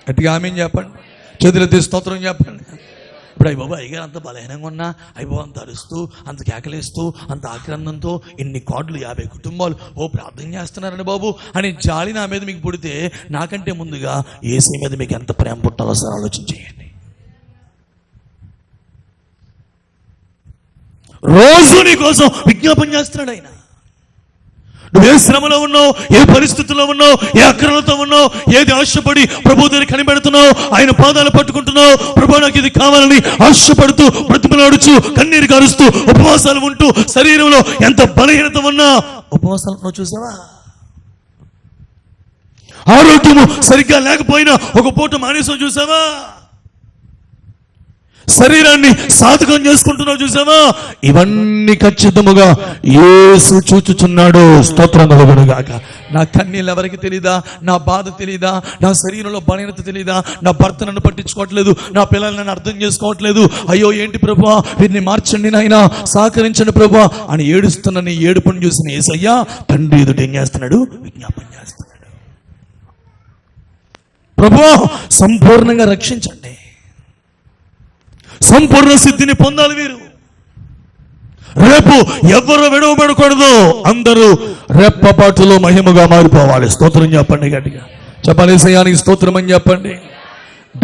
గట్టిగా ఆమేన్ చెప్పండి. చేతులెత్తి స్తోత్రం చెప్పండి. ఇప్పుడు అయ్య బాబు అయ్యగారు అంత బలహీనంగా ఉన్నా, అయ్య బాబు అంత అరుస్తూ, అంత కేకలేస్తూ, అంత ఆక్రందంతో, ఇన్ని కార్డులు 50 కుటుంబాలు ప్రార్థన చేస్తున్నారండి బాబు అని జాలి నా మీద మీకు పుడితే, నాకంటే ముందుగా యేసు మీద మీకు ఎంత ప్రేమ పుట్టాలో సార్ ఆలోచన చేయండి. రోజు నీ కోసం విజ్ఞాపన చేస్తున్నాడు ఆయన. నువ్వు ఏ శ్రమలో ఉన్నావు, ఏ పరిస్థితుల్లో ఉన్నావు, ఏ అక్రమలతో ఉన్నావు, ఏది ఆశపడి ప్రభు దగ్గర కనిపెడుతున్నావు, ఆయన పాదాలు పట్టుకుంటున్నావు, ప్రభు నాకు ఇది కావాలని ఆశపడుతూ, బ్రతిమలాడుచు, కన్నీరు కారుస్తూ, ఉపవాసాలు ఉంటూ, శరీరంలో ఎంత బలహీనత ఉన్నా ఉపవాసాలు చూసావా? ఆరోగ్యము సరిగ్గా లేకపోయినా ఒక పూట మానేసం చూసావా? శరీరాన్ని సాధకం చేసుకుంటున్నావు చూసావా? ఇవన్నీ ఖచ్చితముగా యేసు చూచుచున్నాడు. స్తోత్రం కలుగునుగాక. నా కన్నీళ్ళు ఎవరికి తెలీదా? నా బాధ తెలీదా? నా శరీరంలో బలహీనత తెలీదా? నా భర్త నన్ను పట్టించుకోవట్లేదు, నా పిల్లలు నన్ను అర్థం చేసుకోవట్లేదు, అయ్యో ఏంటి ప్రభువా వీరిని మార్చండి నాయనా, సహకరించండి ప్రభువా అని ఏడుస్తున్న నీ ఏడుపుని చూసిన యేసయ్య తండ్రి ఎదుట ఏం చేస్తున్నాడు? విజ్ఞాపన చేస్తున్నాడు. ప్రభువా సంపూర్ణంగా రక్షించండి, సంపూర్ణ సిద్ధిని పొందాలి వీరు. రేపు ఎవరు విడవబడకూడదు, అందరూ రెప్పపాటులో మహిమగా మారిపోవాలి. స్తోత్రం చెప్పండి గట్టిగా. చెప్పాలి యేసయ్యానికి స్తోత్రం అని చెప్పండి.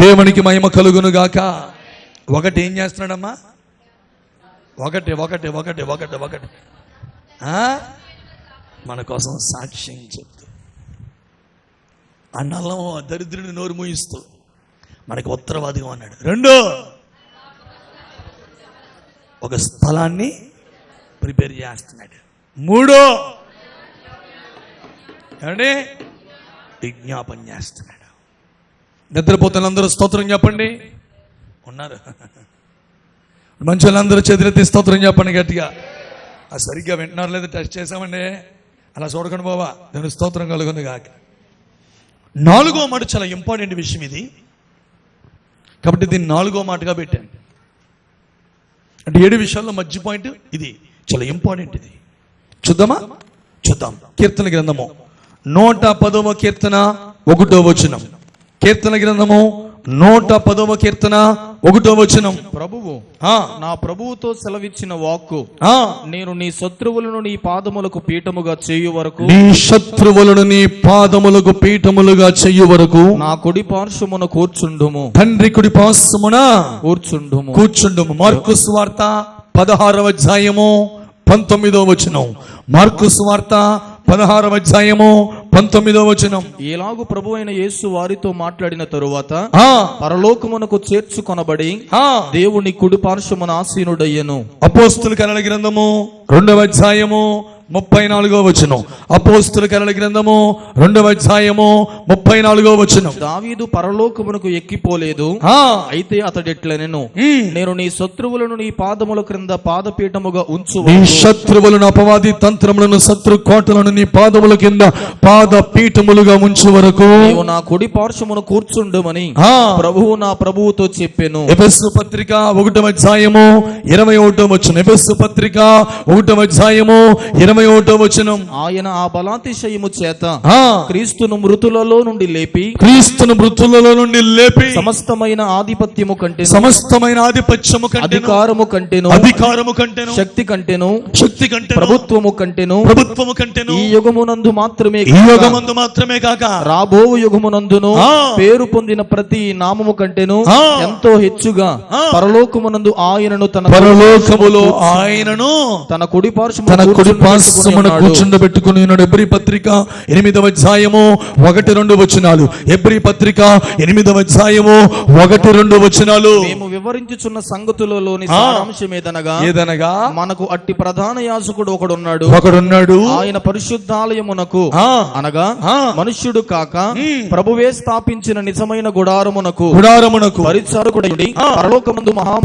దేవునికి మహిమ కలుగును గాక. ఒకటి ఏం చేస్తున్నాడమ్మా? ఒకటి ఒకటి ఒకటి ఒకటి ఒకటి మన కోసం సాక్ష్యం చెప్తూ, ఆ నల్లం దరిద్రుని నోరు మూయిస్తూ మనకి ఉత్తరవాదిగా ఉన్నాడు. రెండో, ఒక స్థలాన్ని ప్రిపేర్ చేస్తున్నాడు. మూడో, ఏమండి, విజ్ఞాపన చేస్తున్నాడు. నిద్రపోతున్న అందరూ స్తోత్రం చెప్పండి. ఉన్నారు మంచి వాళ్ళందరూ చేతులెత్తి స్తోత్రం చెప్పండి గట్టిగా. సరిగ్గా వింటున్నారు లేదా టెస్ట్ చేసామండి. అలా చూడకండి బాబా, నేను స్తోత్రం కలుగును కాక. నాలుగో మాట చాలా ఇంపార్టెంట్ విషయం ఇది, కాబట్టి దీన్ని నాలుగో మాటగా పెట్టాను. అంటే 7 విషయాల్లో మధ్య పాయింట్ ఇది, చాలా ఇంపార్టెంట్ ఇది. చూద్దామా? చూద్దాం. కీర్తన గ్రంథము 110వ కీర్తన 1వ వచనం. కీర్తన గ్రంథము 110వ కీర్తన 1వ వచనం. ప్రభువు నా ప్రభువుతో సెలవిచ్చిన వాక్కు, నేను నీ శత్రువులను నీ పాదములకు పీఠముగా చేయు వరకు, నీ శత్రువులను నీ పాదములకు పీఠములుగా చేయు వరకు నా కుడి పార్శ్వమున కూర్చుండుము. తండ్రి కుడి పార్శ్వమున కూర్చుండుము. మార్కు సువార్త 16వ అధ్యాయము 19వ వచనం. మార్కు సువార్త 16వ అధ్యాయము 19వ వచనం. ఎలాగు ప్రభు అయిన యేసు వారితో మాట్లాడిన తరువాత పరలోకమునకు చేర్చుకొనబడి దేవుని కుడి పార్శ్వమున ఆసీనుడయ్యను. అపోస్తుల కార్యాల గ్రంథము 2వ అధ్యాయము 34వ వచనం. అపోస్తుల కార్యాల గ్రంథము 2వ అధ్యాయము 34వ వచనం. దావీదు పరలోకమునకు ఎక్కిపోలేదు, అయితే అతడెట్లనెను, నేను నీ శత్రువులను నీ పాదముల క్రింద పాదపీఠముగా ఉంచు. నీ శత్రువులను, అపవాది తంత్రములను, శత్రు కోటలను నీ పాదముల కింద పాదపీఠములుగా ఉంచు వరకు నీవు నా కుడి పార్శ్వమున కూర్చుండుమని ప్రభువు నా ప్రభువుతో చెప్పెను. ఎఫెసు పత్రిక 1వ అధ్యాయము 21వ వచనం. ఎఫెసు పత్రిక 1వ అధ్యాయము 21వ వచనం. ఆయన ఆ బలాతిశయము చేత క్రీస్తును మృతులలో నుండి లేపి సమస్తమైన ఆధిపత్యము కంటెను, అధికారము కంటెను, శక్తి కంటెను, ప్రభుత్వము కంటెను, ఈ యుగమునందు మాత్రమే కాక రాబోవు యుగమునందును పేరు పొందిన ప్రతి నామము కంటెను ఎంతో హెచ్చుగా పరలోకమునందు ఆయనను తన కుడి పార్శ్వమున కూర్చుండబెట్టుకుని ఉన్నాడు. ఎబ్రీ పత్రిక 8వ అధ్యాయము 1-2 వచనాలు. ఎబ్రీ పత్రిక 8వ అధ్యాయము 1-2 వచనాలు. మేము వివరించుచున్న సంగతులలోని సారాంశం ఏదనగా మనకు అట్టి ప్రధాన యాజకుడు ఒకడున్నాడు. ఆయన పరిశుద్ధాలయమునకు అనగా మనుష్యుడు కాక ప్రభువే స్థాపించిన నిజమైన గుడారమునకు పరిచారకుడై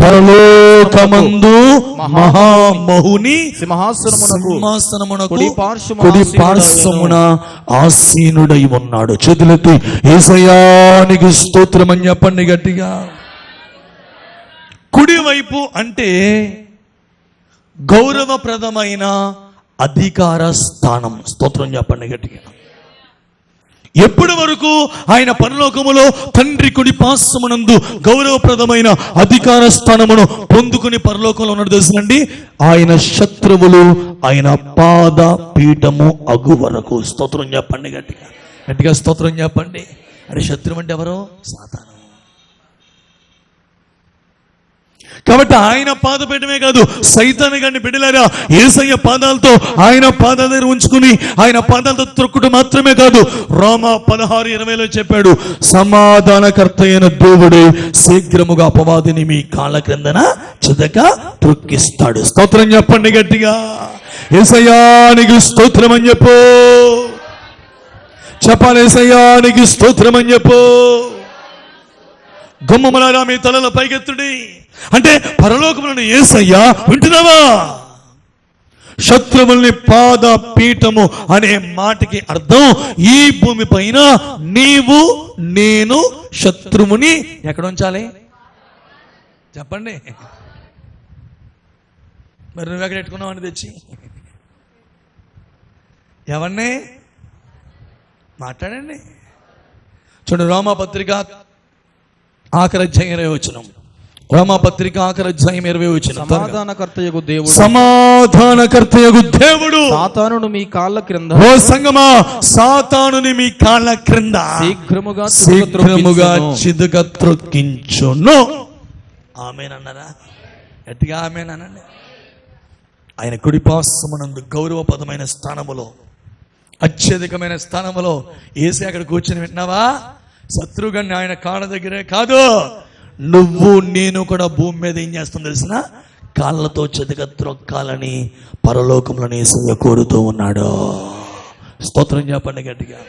పరలోకమందు మహామహుని సింహాసనమునకు కుడి పార్శ్వమున ఆసీనుడై ఉన్నాడు. చేతులెత్తి యేసయ్యానికి స్తోత్రం అని చెప్పండి గట్టిగా. కుడివైపు అంటే గౌరవప్రదమైన అధికార స్థానం. స్తోత్రం చెప్పండి గట్టిగా. ఎప్పటి వరకు ఆయన పరలోకములో తండ్రి కుడి పార్శ్వమునందు గౌరవప్రదమైన అధికార స్థానమును పొందుకుని పరలోకంలో ఉన్నాడు తెలుసునండి. ఆయన శత్రువులు ఆయన పాద పీఠము అగు వరకు. స్తోత్రం చెప్పండి గట్టిగా. గట్టిగా స్తోత్రం చెప్పండి. అంటే శత్రువు అంటే ఎవరో? సాతాను. కాబట్టి ఆయన పాదపీఠమే కాదు, సైతాను గాని బిడ్డలారా యేసయ్య పాదాలతో ఆయన పాదాల దగ్గర ఉంచుకుని ఆయన పాదాలతో త్రొక్కుడు మాత్రమే కాదు, రోమా 16:20 చెప్పాడు, సమాధానకర్త అయిన దేవుడే శీఘ్రముగా అపవాదిని మీ కాళ్ళ క్రిందన చిదక త్రొక్కిస్తాడు. స్తోత్రం చెప్పండి గట్టిగా. యేసయ్యానికి స్తోత్రం అని చెప్పాలి. యేసయ్యానికి స్తోత్రం అని చెప్పు. గుమ్మములారా మీ తలల పైకెత్తుడి. అంటే పరలోకములను యేసయ్యా వింటున్నావా? శత్రువుల్ని పాద పీఠము అనే మాటకి అర్థం ఈ భూమి పైన నీవు నేను శత్రువుని ఎక్కడ ఉంచాలి చెప్పండి. మరి నువ్వు ఎక్కడ పెట్టుకున్నావు అని తెచ్చి ఎవరిని మాట్లాడండి. చూడండి, రోమాపత్రిక ఆఖరి అధ్యాయం 20 వచనం. రోమాపత్రిక ఆఖరి అధ్యాయం 20 వచనం. సమాధానకర్తయగు దేవుడు సాతానును మీ కాళ్ళ క్రింద, ఓ సంగమా, సాతానుని మీ కాళ్ళ క్రింద శీఘ్రముగా చిదుక త్రొక్కించును. ఆమేనన్నారా? గట్టిగా ఆమేననండి. ఆయన కుడిపార్శ్వమునందు గౌరవపదమైన స్థానములో, అత్యధికమైన స్థానములో యేసు అక్కడ కూర్చొని వింటున్నావా? శత్రువుగాన్ని ఆయన కాళ్ళ దగ్గరే కాదు, నువ్వు నేను కూడా భూమి మీద ఏం చేస్తాం తెలిసిన? కాళ్ళతో చెదక త్రొక్కాలని పరలోకంలో యేసయ్య కోరుతూ ఉన్నాడు. స్తోత్రం చెప్పండి గట్టిగా.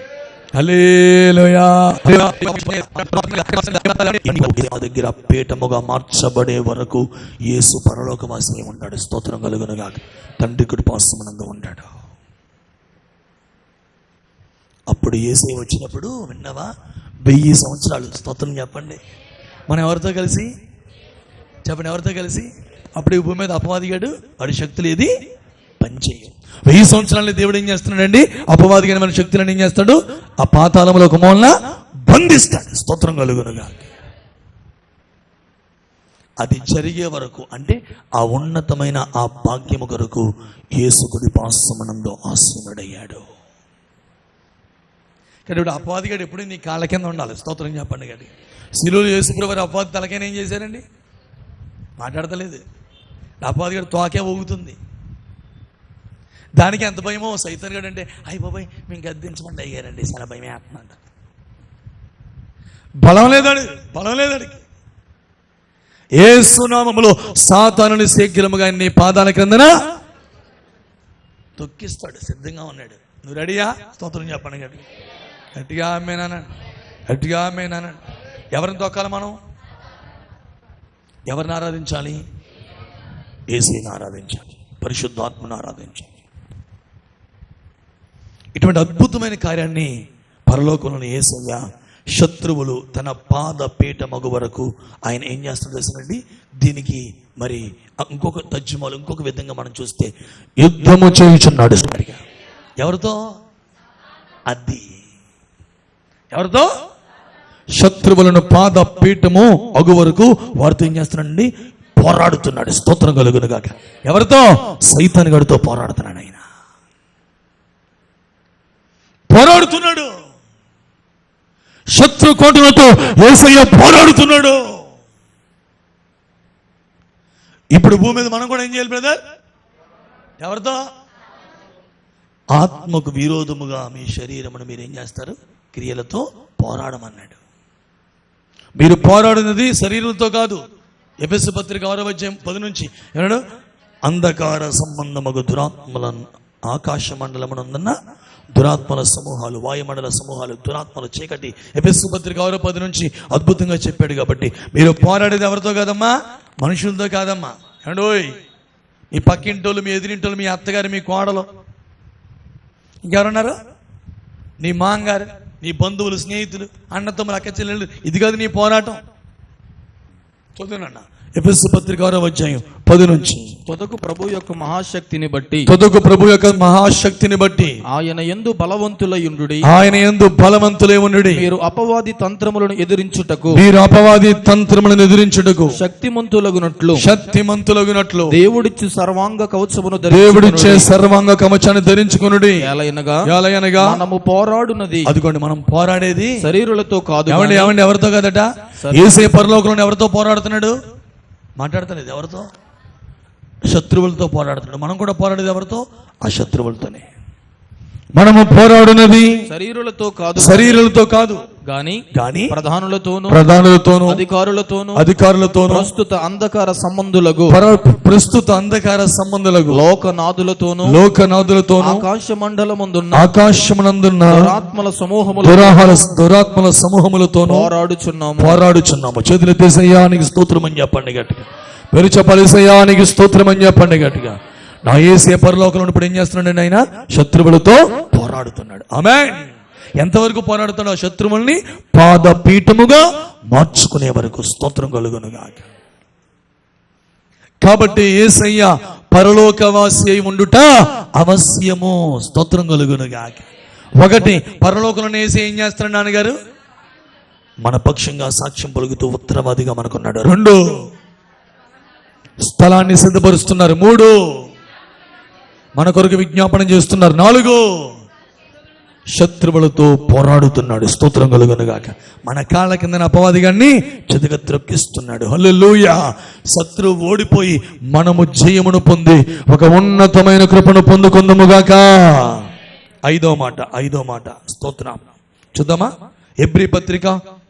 హల్లెలూయా. దగ్గర పీఠముగా మార్చబడే వరకు యేసు పరలోకవాసి ఉంటాడు. స్తోత్రం కలుగునుగా. తండ్రి కుడిపార్శ్వమునందు ఉంటాడు. అప్పుడు యేసయ్య వచ్చినప్పుడు విన్నావా? 1000 సంవత్సరాలు. స్తోత్రం చెప్పండి. మనం ఎవరితో కలిసి చెప్పండి, ఎవరితో కలిసి? అప్పుడు ఈ భూమి మీద అపవాదిగాడు, వాడి శక్తులు ఏది పనిచేయవు. 1000 సంవత్సరాలని దేవుడు ఏం చేస్తున్నాడండి? అపవాదిగాని మన శక్తులను ఏం చేస్తాడు? ఆ పాతాళంలో ఒక మూలన బంధిస్తాడు. స్తోత్రం కలుగునుగా. అది జరిగే వరకు, అంటే ఆ ఉన్నతమైన ఆ భాగ్యము కొరకు యేసు కుడిపార్శ్వమునందు ఆసీనుడయ్యాడు. కానీ ఇప్పుడు అపవాదిగాడు ఎప్పుడు నీ కాళ్ళ కింద ఉండాలి. స్తోత్రం చెప్పండి గడి. శిలువలో యేసుప్రభు వారు అపవాది తలకైనా ఏం చేశారండి? మాట్లాడతలేదు. అపవాదిగాడు తోకే ఊగుతుంది. దానికి ఎంత భయమో సైతాన్ గడు అంటే, అయ్యి బాబాయ్ మేము గద్దించమండి అయ్యారండి, చాలా భయమే ఆత్మంట. బలం లేదాడికి. యేసు నామములో సాతానుని శీఘ్రముగా నీ పాదాల క్రిందన తొక్కిస్తాడు. సిద్ధంగా ఉన్నాడు. నువ్వు రెడీయా? స్తోత్రం చెప్పండి గడి. గట్టిగా ఆమేనానండి. ఎవరిని తొక్కాలి మనం? ఎవరిని ఆరాధించాలి? యేసుని ఆరాధించాలి, పరిశుద్ధాత్మను ఆరాధించాలి. ఇటువంటి అద్భుతమైన కార్యాన్ని పరలోకంలోని యేసయ్య శత్రువులు తన పాద పీఠ మగు వరకు ఆయన ఏం చేస్తాడు తెలుసునండి? దీనికి మరి ఇంకొక తర్జుమాలు, ఇంకొక విధంగా మనం చూస్తే యుద్ధము చేయుచున్నాడు. ఎవరితో? అది ఎవరితో? శత్రువులను పాద పీఠము అగు వరకు వారితో ఏం చేస్తున్నాడండి? పోరాడుతున్నాడు. స్తోత్రం కలుగునుగాక. ఎవరితో? సైతాను గడితో పోరాడుతున్నాడు. ఆయన పోరాడుతున్నాడు. శత్రు కోటలతో యేసయ్య పోరాడుతున్నాడు. ఇప్పుడు భూమి మీద మనం కూడా ఏం చేయాలి బ్రదర్? ఎవరితో? ఆత్మకు విరోధముగా మీ శరీరమును మీరు ఏం చేస్తారు? క్రియలతో పోరాడమన్నాడు. మీరు పోరాడినది శరీరంతో కాదు. ఎఫెసు పత్రిక 6వ అధ్యాయం 10 నుంచి ఏమన్నాడు? అంధకార సంబంధమగు దురాత్మల ఆకాశ మండలమునందున్న దురాత్మల సమూహాలు, వాయుమండల సమూహాలు, దురాత్మల చీకటి. ఎఫెసు పత్రిక 6:10 నుంచి అద్భుతంగా చెప్పాడు. కాబట్టి మీరు పోరాడేది ఎవరితో కాదమ్మా? మనుషులతో కాదమ్మా. ఏమండోయ్, మీ పక్కింటోళ్ళు, మీ ఎదిరింటోళ్ళు, మీ అత్తగారు, మీ కోడలు, ఇంకెవరున్నారు? నీ మాంగారు, నీ బంధువులు, స్నేహితులు, అన్నతమ్ములు, అక్క చెల్లెళ్ళు. ఇది కాదు నీ పోరాటం. చదువునన్నా ఎఫెసు పత్రిక 6వ అధ్యాయం 10 నుంచి. తుదకు ప్రభు యొక్క మహాశక్తిని బట్టి ఆయన యందు బలవంతులై ఉండుడి. మీరు అపవాది తంత్రములను ఎదిరించుటకు శక్తిమంతులగునట్లు దేవుడిచ్చే సర్వాంగ కవచాన్ని ధరించుకొనుడి. ఏలయనగా మనము పోరాడునది, అదిగోండి మనం పోరాడేది శరీరులతో కాదు. ఏమండి ఎవరితో కాదట? యేసయ్య పరలోకంలో ఎవరితో పోరాడుతున్నాడు? మాట్లాడతలేదు. ఎవరితో? శత్రువులతో పోరాడుతున్నాడు. మనం కూడా పోరాడేది ఎవరితో? ఆ శత్రువులతోనే. మనము పోరాడునది శరీరులతో కాదు గాని ప్రధానులతోను అధికారులతోను ప్రస్తుత అంధకార సంబంధులకు లోకనాథులతోను ఆకాశ మండలమునందున్న దురాత్మల సమూహములతోను పోరాడుచున్నాము. చేతులెత్తేసయ్యానికి స్తోత్రం అని చెప్పండి గట్టిగా. పేరు చెప్పలేసయ్యానికి స్తోత్రం అని చెప్పండి గట్టిగా. నా యేసయ్య పరలోకంలో ఇప్పుడు ఏం చేస్తున్నాడు? ఆయన శత్రువులతో పోరాడుతున్నాడు. ఆమేన్. ఎంతవరకు పోరాడుతున్నాడు? శత్రువుల్ని పాదపీఠముగా మార్చుకునే వరకు. స్తోత్రం కలుగునుగాక. కాబట్టి యేసయ్య పరలోకవాసి అయి ఉండుట అవశ్యము. స్తోత్రం కలుగునుగాక. ఒకటి, పరలోకంలో యేసయ్య ఏం చేస్తున్నాడు? నాన్నగారు మన పక్షంగా సాక్ష్యం పలుకుతూ ఉత్తరవాదిగా మనకున్నాడు. 2, స్థలాన్ని సిద్ధపరుస్తున్నారు. 3, మన కొరకు విజ్ఞాపన చేస్తున్నారు. 4, శత్రువులతో పోరాడుతున్నాడు. స్తోత్రం కలుగునుగాక. మన కాళ్ళ కింద అపవాది గాన్ని చెదగా త్రొక్కిస్తున్నాడు. హల్లెలూయా. శత్రువు ఓడిపోయి మనము జయమును పొంది ఒక ఉన్నతమైన కృపను పొందుకుందుముగాక. ఐదో మాట స్తోత్రం చూద్దామా? హెబ్రీ పత్రిక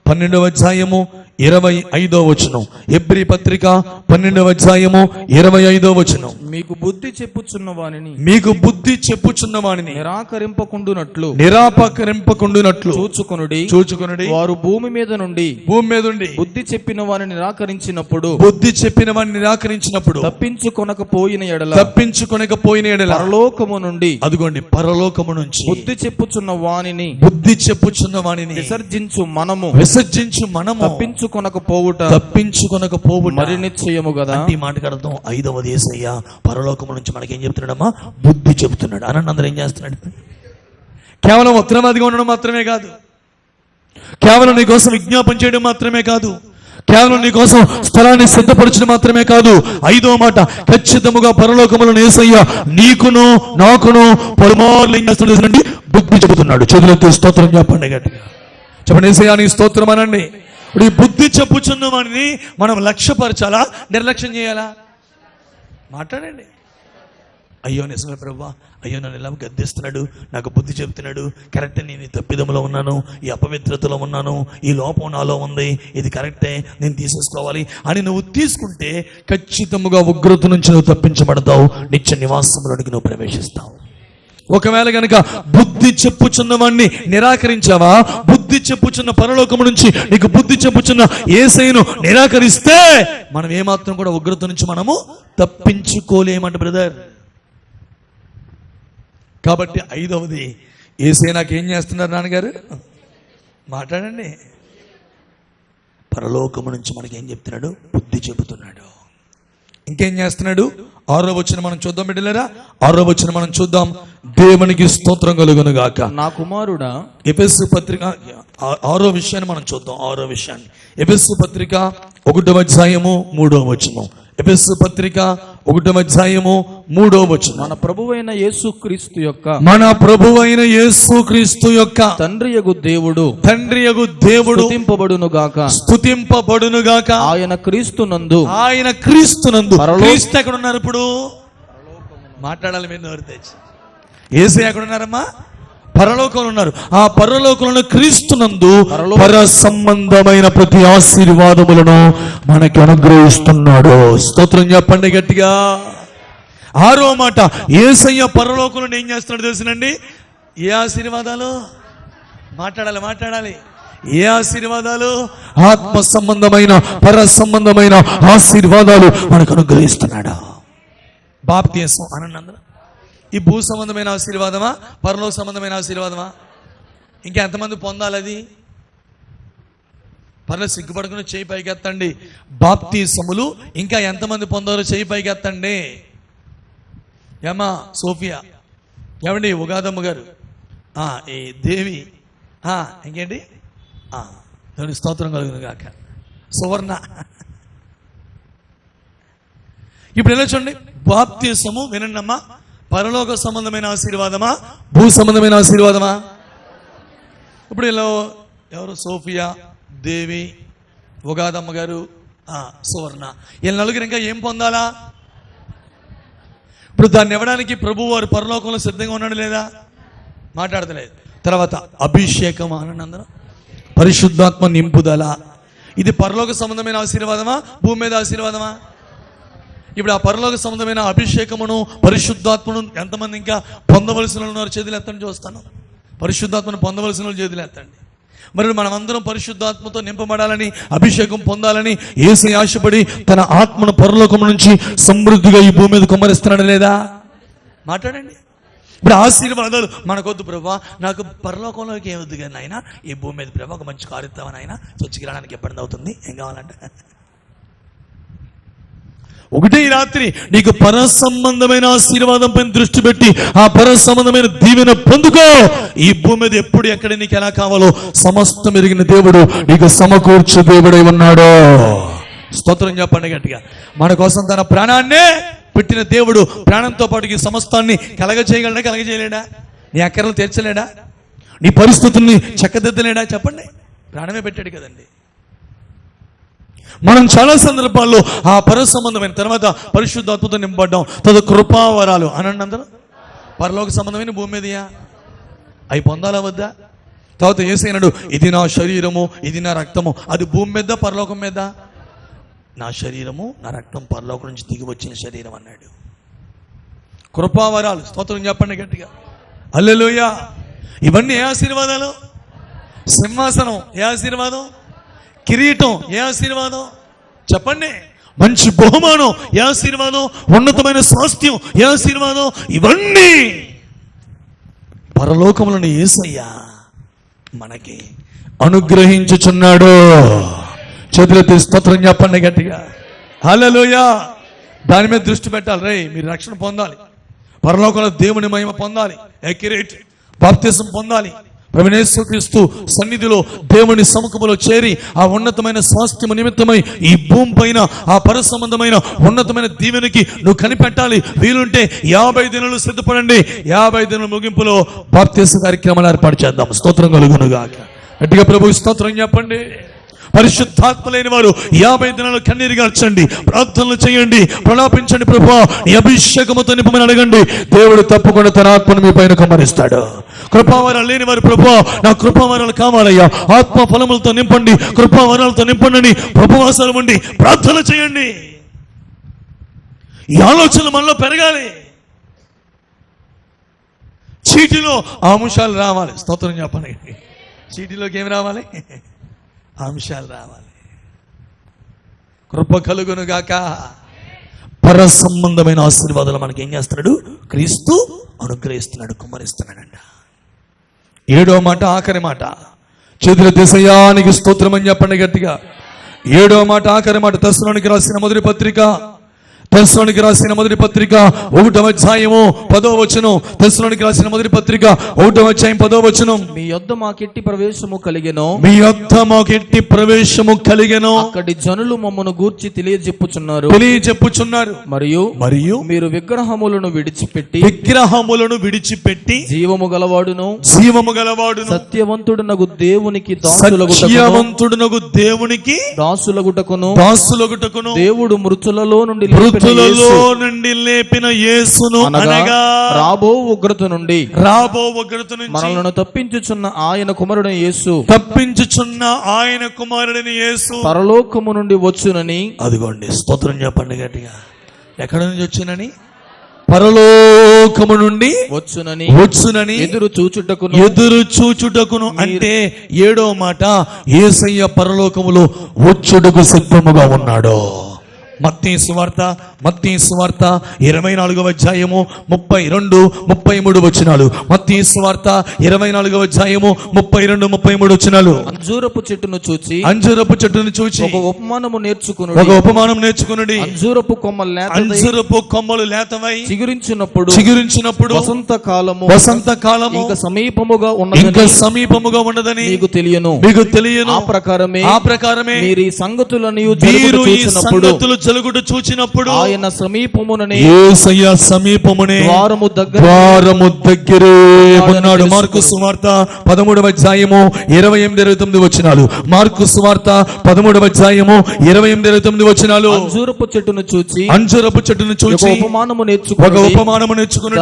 12వ అధ్యాయము 25వ వచనం. హెబ్రీ పత్రిక 12వ అధ్యాయము 25వ వచనం. మీకు బుద్ధి చెప్పుచున్న వానిని నిరాకరింపకుండునట్లు చూచుకొనుడి. వారు భూమి మీద నుండి బుద్ధి చెప్పిన వారిని నిరాకరించినప్పుడు తప్పించుకొనకపోయిన ఎడల పరలోకము నుండి, అదిగోండి పరలోకము నుంచి బుద్ధి చెప్పుచున్న వానిని విసర్జించు మనము తప్పించుకొనకపోవుట మరి నిశ్చయము కదా. ఈ మాటకు అర్థం 5వది యేసయ్య పరలోకము నుంచి మనకేం చెప్తున్నాడమ్మా? బుద్ధి చెబుతున్నాడు. అనండి అందరూ ఏం చేస్తున్నాడు? కేవలం ఉత్తరవాదిగా ఉండడం మాత్రమే కాదు, కేవలం నీ కోసం విజ్ఞాపన చేయడం మాత్రమే కాదు, కేవలం నీ కోసం స్థలాన్ని సిద్ధపరచడం మాత్రమే కాదు. 5వ మాట, ఖచ్చితముగా పరలోకములో యేసయ్య నీకును నాకును పరమార్లు ఏం చేస్తున్నాడు? బుద్ధి చెబుతున్నాడు. చేతులెత్తి స్తోత్రం చెప్పండి, గట్టిగా చెప్పండి. యేసయ్య నీ స్తోత్రం అనండి. ఇప్పుడు ఈ బుద్ధి చెప్పుచున్న వాడిని మనం లక్ష్యపరచాలా, నిర్లక్ష్యం చేయాలా? మాట్లాడండి. అయ్యో నిజమే ప్రభువా, అయ్యో నన్ను ఇలా గద్దిస్తున్నాడు, నాకు బుద్ధి చెప్తున్నాడు, కరెక్టే, నేను ఈ తప్పిదములో ఉన్నాను, ఈ అపవిత్రతలో ఉన్నాను, ఈ లోపం నాలో ఉంది, ఇది కరెక్టే, నేను తీసేసుకోవాలి అని నువ్వు తీసుకుంటే ఖచ్చితంగా ఉగ్రత నుంచి నువ్వు తప్పించబడతావు, నిత్య నివాసంలోనికి నువ్వు ప్రవేశిస్తావు. ఒకవేళ గనక బుద్ధి చెప్పుచున్న వాడిని నిరాకరించావా, బుద్ధి చెప్పుచున్న పరలోకము నుంచి నీకు బుద్ధి చెప్పుచున్న యేసయ్యను నిరాకరిస్తే మనం ఏమాత్రం కూడా ఉగ్రత నుంచి మనము తప్పించుకోలేమంట బ్రదర్. కాబట్టి 5వది, యేసయ్య నాకేం చేస్తున్నారు నాన్నగారు? మాట్లాడండి. పరలోకము నుంచి మనకేం చెప్తున్నాడు? బుద్ధి చెబుతున్నాడు. ఇంకేం చేస్తున్నాడు? 6వ వచనం మనం చూద్దాం బిడ్డలారా. 6వ వచనం మనం చూద్దాం. దేవునికి స్తోత్రం కలుగును గాక. నా కుమారుడా, ఎఫెసు పత్రిక 6వ విషయాన్ని మనం చూద్దాం. 6వ విషయాన్ని ఎఫెసు పత్రిక 1వ అధ్యాయము 3వ వచనం. ఎఫెసు పత్రిక 1వ అధ్యాయము 3వ వచనం. మన ప్రభువైన యేసుక్రీస్తు యొక్క తండ్రియగు దేవుడు స్తుతింపబడును గాక. ఆయన క్రీస్తునందు క్రీస్తు ఎక్కడ ఉన్నారు ఇప్పుడు? మాట్లాడాలి మీద ఎవరు తెచ్చి. యేసయ్య ఎక్కడ ఉన్నారమ్మా? పరలోకంలో ఉన్నారు. ఆ పరలోకంలో క్రీస్తునందు పర సంబంధమైన ప్రతి ఆశీర్వాదములను మనకి అనుగ్రహిస్తున్నాడు. స్తోత్రం చెప్పండి గట్టిగా. 6వ మాట, యేసయ్య పరలోకంలో ఏం చేస్తున్నాడు తెలుసునండి? ఏ ఆశీర్వాదాలు? మాట్లాడాలి. ఏ ఆశీర్వాదాలు? ఆత్మ సంబంధమైన పర సంబంధమైన ఆశీర్వాదాలు మనకు అనుగ్రహిస్తున్నాడు. బాప్తిసం అనండి. ఈ భూ సంబంధమైన ఆశీర్వాదమా, పరలోక సంబంధమైన ఆశీర్వాదమా? ఇంకా ఎంతమంది పొందాలి అది? పర్లేదు, సిగ్గుపడకుండా చేయి పైకెత్తండి. బాప్తిసములు ఇంకా ఎంతమంది పొందారో చేయి పైకెత్తండి. ఏమా సోఫియా, ఏమండి ఉగాదమ్మ గారు, ఈ దేవి, ఇంకేంటి, దేవుని స్తోత్రం కలుగును గాక. సువర్ణ. ఇప్పుడు ఎలా చూడండి, బాప్తిసము వినండమ్మా, పరలోక సంబంధమైన ఆశీర్వాదమా, భూ సంబంధమైన ఆశీర్వాదమా? ఇప్పుడు ఇలా ఎవరు? సోఫియా, దేవి, ఉగాదమ్మ గారు, సువర్ణ, వీళ్ళ నలుగురు ఇంకా ఏం పొందాలా? ఇప్పుడు దాన్ని ఇవ్వడానికి ప్రభు వారు పరలోకంలో సిద్ధంగా ఉన్నాడు లేదా? మాట్లాడతలేదు. తర్వాత అభిషేకం అనండి అందరూ. పరిశుద్ధాత్మ నింపుదల. ఇది పరలోక సంబంధమైన ఆశీర్వాదమా, భూమి మీద ఆశీర్వాదమా? ఇప్పుడు ఆ పరలోక సంబంధమైన అభిషేకమును పరిశుద్ధాత్మను ఎంతమంది ఇంకా పొందవలసిన ఉన్నారు? చేతులు ఎత్తండి చూస్తాను. పరిశుద్ధాత్మను పొందవలసిన చేతులు ఎత్తండి. మరి మనమందరం పరిశుద్ధాత్మతో నింపబడాలని, అభిషేకం పొందాలని యేసయ్య ఆశపడి తన ఆత్మను పరలోకం నుంచి సమృద్ధిగా ఈ భూమి మీద కుమ్మరిస్తున్నాడు లేదా? మాట్లాడండి. ఇప్పుడు ఆశీర్వాదాలు మనకొద్దు ప్రభా, నాకు పరలోకంలోకి ఏమొద్దు కానీ ఆయన ఈ భూమి మీద ప్రభా ఒక మంచి కారు ఇస్తామని ఆయన చర్చికి రావడానికి ఇబ్బంది అవుతుంది, ఏం కావాలంటే ఒకటే రాత్రి నీకు పర సంబంధమైన ఆశీర్వాదం పైన దృష్టి పెట్టి ఆ పర సంబంధమైన దీవెన పొందుకో. ఈ భూమి మీద ఎప్పుడు ఎక్కడ నీకు ఎలా కావాలో సమస్తం ఎరిగిన దేవుడు నీకు సమకూర్చు దేవుడై ఉన్నాడు. స్తోత్రం చెప్పండి గట్టిగా. మన కోసం తన ప్రాణాన్నే పెట్టిన దేవుడు ప్రాణంతో పాటు ఈ సమస్తాన్ని కలగజేయగలడా, కలగజేయలేడా? నీ అక్కర్లు తీర్చలేడా? నీ పరిస్థితుల్ని చక్కదిద్దలేడా చెప్పండి? ప్రాణమే పెట్టాడు కదండి. మనం చాలా సందర్భాల్లో ఆ పర సంబంధమైన తర్వాత పరిశుద్ధాత్మతో నింపబడ్డాం, తదు కృపావరాలు అనండి అందరూ. పరలోక సంబంధమైన భూమి మీదయా అవి పొందాలా వద్దా? తర్వాత యేసయ్యన్నాడు, ఇది నా శరీరము, ఇది నా రక్తము. అది భూమి మీద పరలోకం మీద? నా శరీరము నా రక్తం పరలోకం నుంచి దిగి వచ్చిన శరీరం అన్నాడు. కృపావరాలు, స్తోత్రం చెప్పండి గట్టిగా, హల్లెలూయా. ఇవన్నీ ఏ ఆశీర్వాదాలు? సింహాసనం ఏ ఆశీర్వాదం? కిరీటం ఏ ఆశీర్వాదం? చెప్పండి. మంచి బహుమానం ఏ ఆశీర్వాదం? ఉన్నతమైన స్వాస్థ్యం ఏ ఆశీర్వాదం? ఇవన్నీ పరలోకములను యేసయ్య మనకి అనుగ్రహించుచున్నాడు. చేతులెత్తి స్తోత్రం చెప్పండి గట్టిగా, హల్లెలూయా. దాని మీద దృష్టి పెట్టాలి. రే, మీరు రక్షణ పొందాలి, పరలోకంలో దేవుని మహిమ పొందాలి, కిరీట్ బాప్తిసం పొందాలి, ప్రభువైన యేసుక్రీస్తు సన్నిధిలో దేవుని సముఖములో చేరి ఆ ఉన్నతమైన స్వాస్థ్యము నిమిత్తమై ఈ భూమి పైన ఆ పర సంబంధమైన ఉన్నతమైన దీవెనకి నువ్వు కనిపెట్టాలి. వీలుంటే 50 దినాలు సిద్ధపడండి. 50 దినాల ముగింపులో బాప్తిస కార్యక్రమాలు ఏర్పాటు చేద్దాం. స్తోత్రం కలుగునుగాక. గట్టిగా ప్రభు స్తోత్రం చెప్పండి. పరిశుద్ధాత్మ లేని వారు 50 దినాలు కన్నీరు గార్చండి, ప్రార్థనలు చేయండి, ప్రలాపించండి. ప్రభువా, నీ అభిషేకముతో నింపమని అడగండి. దేవుడు తప్పకుండా తన ఆత్మను మీ పైన కుమ్మరిస్తాడు. కృపావరాలు లేని వారు, ప్రభువా నా కృపావరాలు కావాలయ్యా, ఆత్మ ఫలములతో నింపండి, కృపావరాలతో నింపండి, ప్రభువాసాలు ఉండి ప్రార్థన చేయండి. ఈ ఆలోచనలు మనలో పెరగాలి. చీటిలో అంశాలు రావాలి. స్తోత్రం చెప్పండి. చీటిలోకి ఏమి రావాలి? అంశాలు రావాలి. కృప కలుగునుగాక. పర సంబంధమైన ఆశీర్వాదాలు మనకి ఏం చేస్తున్నాడు? క్రీస్తు అనుగ్రహిస్తున్నాడు, కుమ్మరిస్తున్నాడంట. 7వ మాట, ఆఖరి మాట. చేతుల దేశయానికి స్తోత్రం అని చెప్పండి గట్టిగా. 7వ మాట, ఆఖరి మాట. తెస్సలోనికి రాసిన మొదటి పత్రిక, తెస్సలోనికి రాసిన మొదటి పత్రిక 1వ అధ్యాయము 10వ వచనం. తెస్సలోనికి రాసిన మొదటి పత్రిక 1వ అధ్యాయం 10వ వచనం. మీ యొద్ద మాకెట్టి ప్రవేశము కలిగెను, మీ యొద్ద మాకెట్టి ప్రవేశము కలిగెను. అక్కడి జనులు మమ్మను గూర్చి తెలియజెప్పుచున్నారు. మరియు మీరు విగ్రహములను విడిచిపెట్టి జీవము గలవాడును సత్యవంతుడునగు దేవునికి దాసులగుటకును దేవుడు మృతులలో నుండి లేపిన యేసును అనగా రాబో ఉగ్రత నుండి మనలను తప్పించుచున్న ఆయన కుమారుడైన యేసు పరలోకము నుండి వచ్చునని. అదిగోండి, స్తోత్రం చెప్పండి గట్టిగా. ఎక్కడ నుంచి వచ్చునని? పరలోకము నుండి వచ్చునని ఎదురు చూచుటకును. అంటే 7వ మాట, యేసయ్య పరలోకములో వచ్చుటకు సిద్ధముగా ఉన్నాడు. మత్తయి సువార్త 24వ అధ్యాయము 32, 33 వచనాలు. మత్తయి సువార్త 24వ అధ్యాయము 32, 33 వచనాలు. అంజూరపు చెట్టును చూచి ఒక ఉపమానము నేర్చుకునుడి. అంజూరపు కొమ్మలు లేతవై చిగురించినప్పుడు వసంతకాలము ఇంకా సమీపముగా ఉన్నదని మీకు తెలియను. ఆ ప్రకారమే మీరు ఈ సంగతులను చూచినప్పుడు ఆయన సమీపమునే ద్వారము దగ్గరే ఉన్నాడు. మార్కు సువార్త 13వ అధ్యాయము 28-29 వచనాలు. మార్కు సువార్త 13వ అధ్యాయము 28-29 వచనాలు. అంజూరపు చెట్టును చూచి ఒక ఉపమానము నేర్చుకుని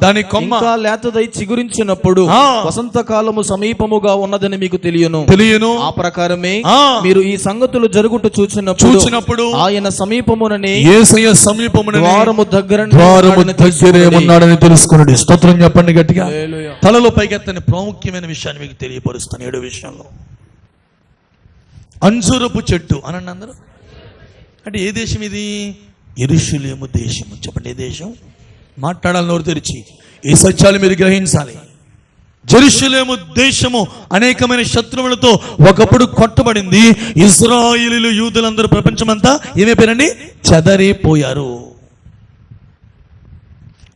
దాని కొమ్మ ఇంకా లేతదై చిగురించినప్పుడు వసంతకాలము సమీపముగా ఉన్నదని మీకు తెలియను. ఆ ప్రకారమే మీరు ఈ సంగతులు జరుగుట చూచినప్పుడు ఆయన సమీపముననే ద్వారము దగ్గరే ఉన్నాడని తెలుసుకున్నాడు. స్తోత్రం చెప్పండి గట్టిగా. తలలో పైకెత్తని ప్రాముఖ్యమైన విషయాన్ని మీకు తెలియపరుస్తాను. 7వ విషయంలో అంజూరపు చెట్టు అనండి అందరూ. అంటే ఏ దేశం ఇది? యెరూషలేము దేశము. చెప్పండి, ఏ దేశం? మాట్లాడాలి నోరు తెరిచి. ఈ సత్యాలు మీరు గ్రహించాలి. యెరూషలేము దేశము అనేకమైన శత్రువులతో ఒకప్పుడు కొట్టబడింది. ఇశ్రాయేలీయులు, యూదులందరూ ప్రపంచమంతా ఏమైపోయారండి? చెదరిపోయారు.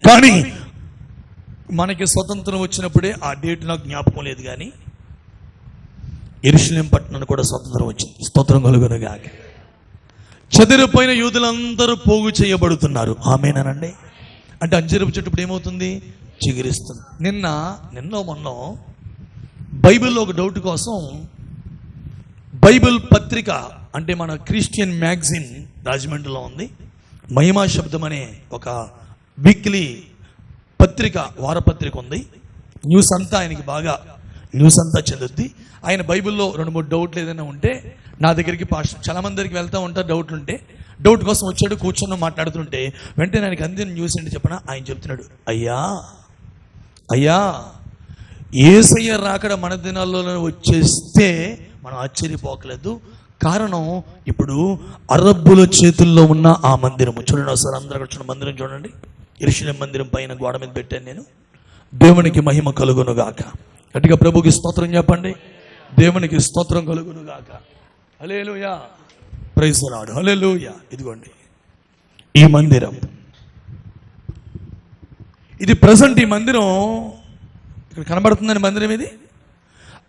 కానీ మనకి స్వతంత్రం వచ్చినప్పుడే, ఆ డేట్ నాకు జ్ఞాపకం లేదు, కానీ యెరూషలేము పట్టణానికి కూడా స్వతంత్రం వచ్చింది. స్తోత్రం కలుగునుగాక. చెదిరిపోయిన యూదులందరూ పోగు చేయబడుతున్నారు. ఆమేనండి. అంటే అంజూరపు చెట్టు ఇప్పుడు ఏమవుతుంది? చిగురిస్తుంది. నిన్న మొన్న బైబిల్లో ఒక డౌట్ కోసం బైబిల్ పత్రిక అంటే మన క్రిస్టియన్ మ్యాగజైన్ రాజమండ్రిలో ఉంది. మహిమా శబ్దం అనే ఒక వీక్లీ పత్రిక, వారపత్రిక ఉంది. న్యూస్ అంతా ఆయనకి బాగా న్యూస్ అంతా చెందుద్ది. ఆయన బైబిల్లో 2-3 డౌట్లు ఏదైనా ఉంటే నా దగ్గరికి చాలా మంది దగ్గరికి వెళ్తూ ఉంటారు. డౌట్లు ఉంటే డౌట్ కోసం వచ్చాడు, కూర్చొని మాట్లాడుతుంటే వెంటనే ఆయనకి అందిన న్యూస్ ఏంటి చెప్పనా, ఆయన చెప్తున్నాడు, అయ్యా యేసయ్య రాకడ మన దినాల్లోనే వచ్చేస్తే మనం ఆశ్చర్యపోకలేదు. కారణం ఇప్పుడు అరబ్బుల చేతుల్లో ఉన్న ఆ మందిరము చూడండి. ఒకసారి అందరూ అక్కడ చూడండి, మందిరం చూడండి. యెరూషలేము మందిరం పైన గోడ మీద పెట్టాను నేను. దేవునికి మహిమ కలుగును గాక. గట్టిగా ప్రభుకి స్తోత్రం చెప్పండి. దేవునికి స్తోత్రం కలుగును గాక. హల్లెలూయా, ప్రైజ్ ది లార్డ్, హల్లెలూయా. ఇదిగోండి ఈ మందిరం, ఇది ప్రజెంట్ ఈ మందిరం ఇక్కడ కనబడుతుందని మందిరం ఇది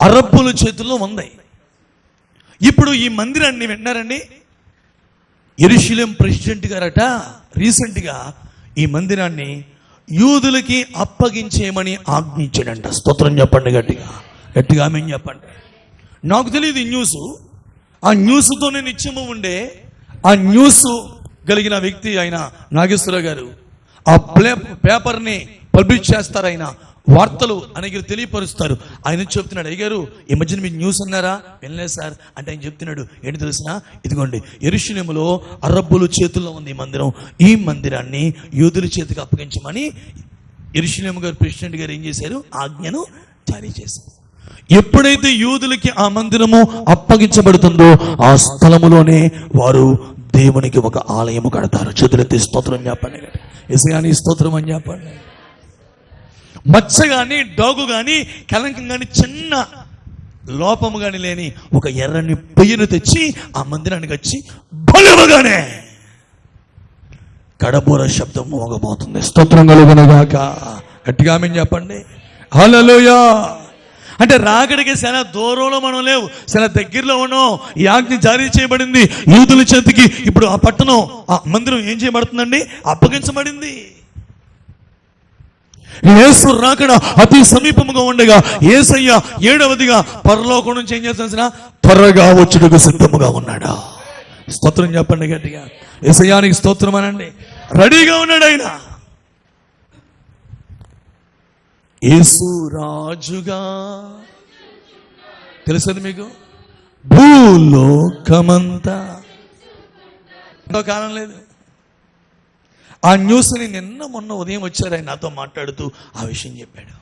అరబ్బుల చేతుల్లో ఉంది. ఇప్పుడు ఈ మందిరాన్ని విన్నారండి, యెరూషలేము ప్రెసిడెంట్ గారట రీసెంట్గా ఈ మందిరాన్ని యూదులకి అప్పగించేయమని ఆజ్ఞించాడంట. స్తోత్రం చెప్పండి, గట్టిగా గట్టిగా ఆమేన్ చెప్పండి. నాకు తెలియదు ఈ న్యూస్. ఆ న్యూస్తోనే నిత్యము ఉండే ఆ న్యూస్ కలిగిన వ్యక్తి ఆయన నాగేశ్వరరావు గారు ఆ పేపర్ని పబ్లిష్ చేస్తారు. ఆయన వార్తలు అనేక తెలియపరుస్తారు. ఆయన చెప్తున్నాడు, అయ్యగారు ఈ మధ్యన మీరు న్యూస్ అన్నారా? వినలేదు సార్ అంటే ఆయన చెప్తున్నాడు, ఏంటి తెలిసిన, ఇదిగోండి యెరూషలేములో అరబ్బుల చేతుల్లో ఉంది ఈ మందిరం. ఈ మందిరాన్ని యూదుల చేతికి అప్పగించమని యెరూషలేము గారు ప్రెసిడెంట్ గారు ఏం చేశారు, ఆజ్ఞను జారీ చేశారు. ఎప్పుడైతే యూదులకి ఆ మందిరము అప్పగించబడుతుందో ఆ స్థలములోనే వారు దేవునికి ఒక ఆలయము కడతారు. చేతులెత్తి స్తోత్రం చెప్పండి, యేసయ్యాని స్తోత్రం అని చెప్పండి. మచ్చ కానీ, డాగు కానీ, కలంకం కానీ, చిన్న లోపము కానీ లేని ఒక ఎర్రని పొయ్యిను తెచ్చి ఆ మందిరానికి వచ్చి బలవగానే కడబూర శబ్దం మోగబోతుంది. స్తోత్రం కలుగునుగాక. గట్టిగా ఆమేన్ చెప్పండి, హల్లెలూయా. అంటే రాకడికి చాలా దూరంలో మనం లేవు, చాలా దగ్గరలో ఉన్నాం. ఈ ఆజ్ఞ జారీ చేయబడింది యూదుల చేతికి. ఇప్పుడు ఆ పట్టణం, ఆ మందిరం ఏం చేయబడుతుందండి, అప్పగించబడింది. యేసు రాకడ అతి సమీపముగా ఉండగా యేసయ్య 7వదిగా పరలోకం నుంచి ఏం చేస్తున్నా, త్వరగా వచ్చుటకు సిద్ధముగా ఉన్నాడా. స్తోత్రం చెప్పండి గట్టిగా, యేసయ్యానికి స్తోత్రం అనండి. రెడీగా ఉన్నాడు ఆయన. యేసు రాజుగా తెలుసది మీకు, భూలోకమంతా కాలం లేదు. ఆ న్యూస్ని మొన్న ఉదయం వచ్చారు ఆయన నాతో మాట్లాడుతూ ఆ విషయం చెప్పాడు.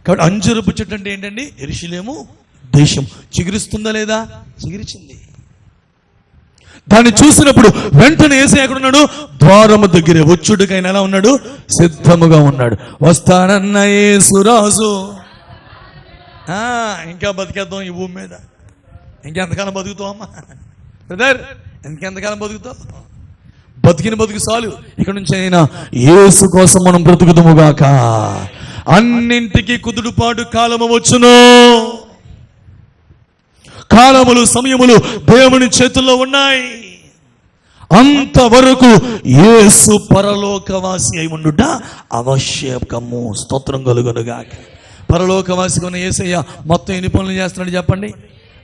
కాబట్టి అంజూరపు చెట్టు అంటే ఏంటండి, యెరూషలేము దేశం చిగురిస్తుందా లేదా, చిగురిచింది. దాన్ని చూసినప్పుడు వెంటనే యేసయ్య ఎక్కడ ఉన్నాడు, ద్వారము దగ్గరే వచ్చుడికైనా ఎలా ఉన్నాడు, సిద్ధముగా ఉన్నాడు. వస్తానన్న యేసు రాజు. ఇంకా బతికేద్దాం ఈ భూమి మీద, ఇంకెంతకాలం బతుకుతావు అమ్మా బ్రదర్, ఇంకెంతకాలం బతుకుతావు, బతికిన బతుకు చాలు. ఇక్కడ నుంచి అయినా యేసు కోసం మనం బ్రతుకుదుముగాక. అన్నింటికి కుదుడుపాటు కాలము వచ్చును. కాలములు సమయములు దేవుని చేతుల్లో ఉన్నాయి. అంతవరకు యేసు పరలోకవాసి అయి ఉండుట ఆవశ్యకము. స్తోత్రం కలుగునుగాక. పరలోకవాసిగా ఉన్న యేసయ్య మొత్తం ఎన్ని పనులు చేస్తున్నాడు చెప్పండి,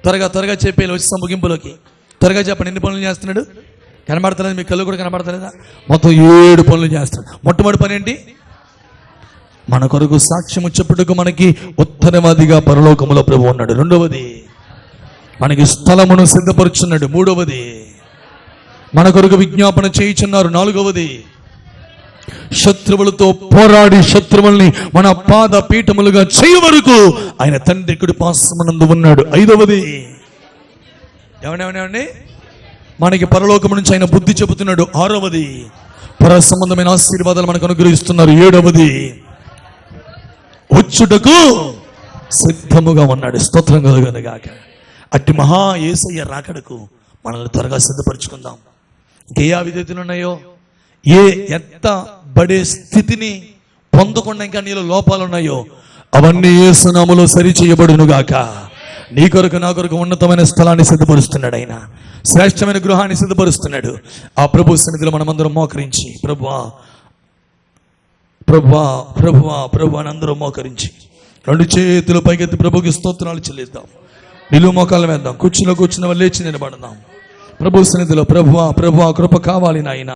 త్వరగా చెప్పేయాలి వచ్చి ముగింపులోకి. త్వరగా చెప్పండి, ఎన్ని పనులు చేస్తున్నాడు? కనబడతలేదు, మీ కళ్ళు కూడా కనబడతలేదా? మొత్తం 7 పనులు చేస్తాడు. మొట్టమొదటి పని ఏంటి, మన కొరకు సాక్ష్యము చెప్పుటకు మనకి ఉత్తరవాదిగా పరలోకములో ప్రభు ఉన్నాడు. రెండవది, మనకి స్థలమును సిద్ధపరుచున్నాడు. మూడవది, మన కొరకు విజ్ఞాపన చేయుచున్నారు. నాలుగవది, శత్రువులతో పోరాడి శత్రువుల్ని మన పాద పీఠములుగా చేయ వరకు ఆయన తండ్రి కుడి పార్శ్వమునందు ఉన్నాడు. ఐదవది, ఏమండి మనకి పరలోకం నుంచి ఆయన బుద్ధి చెబుతున్నాడు. ఆరవది, పర సంబంధమైన ఆశీర్వాదాలు మనకు అనుగ్రహిస్తున్నారు. ఏడవది, వచ్చుటకు సిద్ధముగా ఉన్నాడు. స్తోత్రం కలుగునుగాక. అట్టి మహా యేసయ్య రాకడకు మనల్ని త్వరగా సిద్ధపరచుకుందాం. ఏ విధేతలు ఉన్నాయో, ఏ ఎత్తబడే స్థితిని పొందకుండా ఇంకా నీలో లోపాలు ఉన్నాయో అవన్నీ యేసు నామములో సరి చేయబడునుగాక. నీ కొరకు నా కొరకు ఉన్నతమైన స్థలాన్ని సిద్ధపరుస్తున్నాడు ఆయన, శ్రేష్టమైన గృహాన్ని సిద్ధపరుస్తున్నాడు. ఆ ప్రభు సన్నిధిలో మనమందరం మోకరించి ప్రభువా ప్రభువా ప్రభువా ప్రభు అని అందరూ మోకరించి రెండు చేతులు పైకెత్తి ప్రభుకి స్తోత్రాలు చెల్లిద్దాం. నిలువు మోకాళ్ళ వేద్దాం. కూర్చున్న వాళ్ళు లేచి నిలబడదాం. ప్రభు సన్నిధిలో ప్రభువా కృప కావాలి నాయన.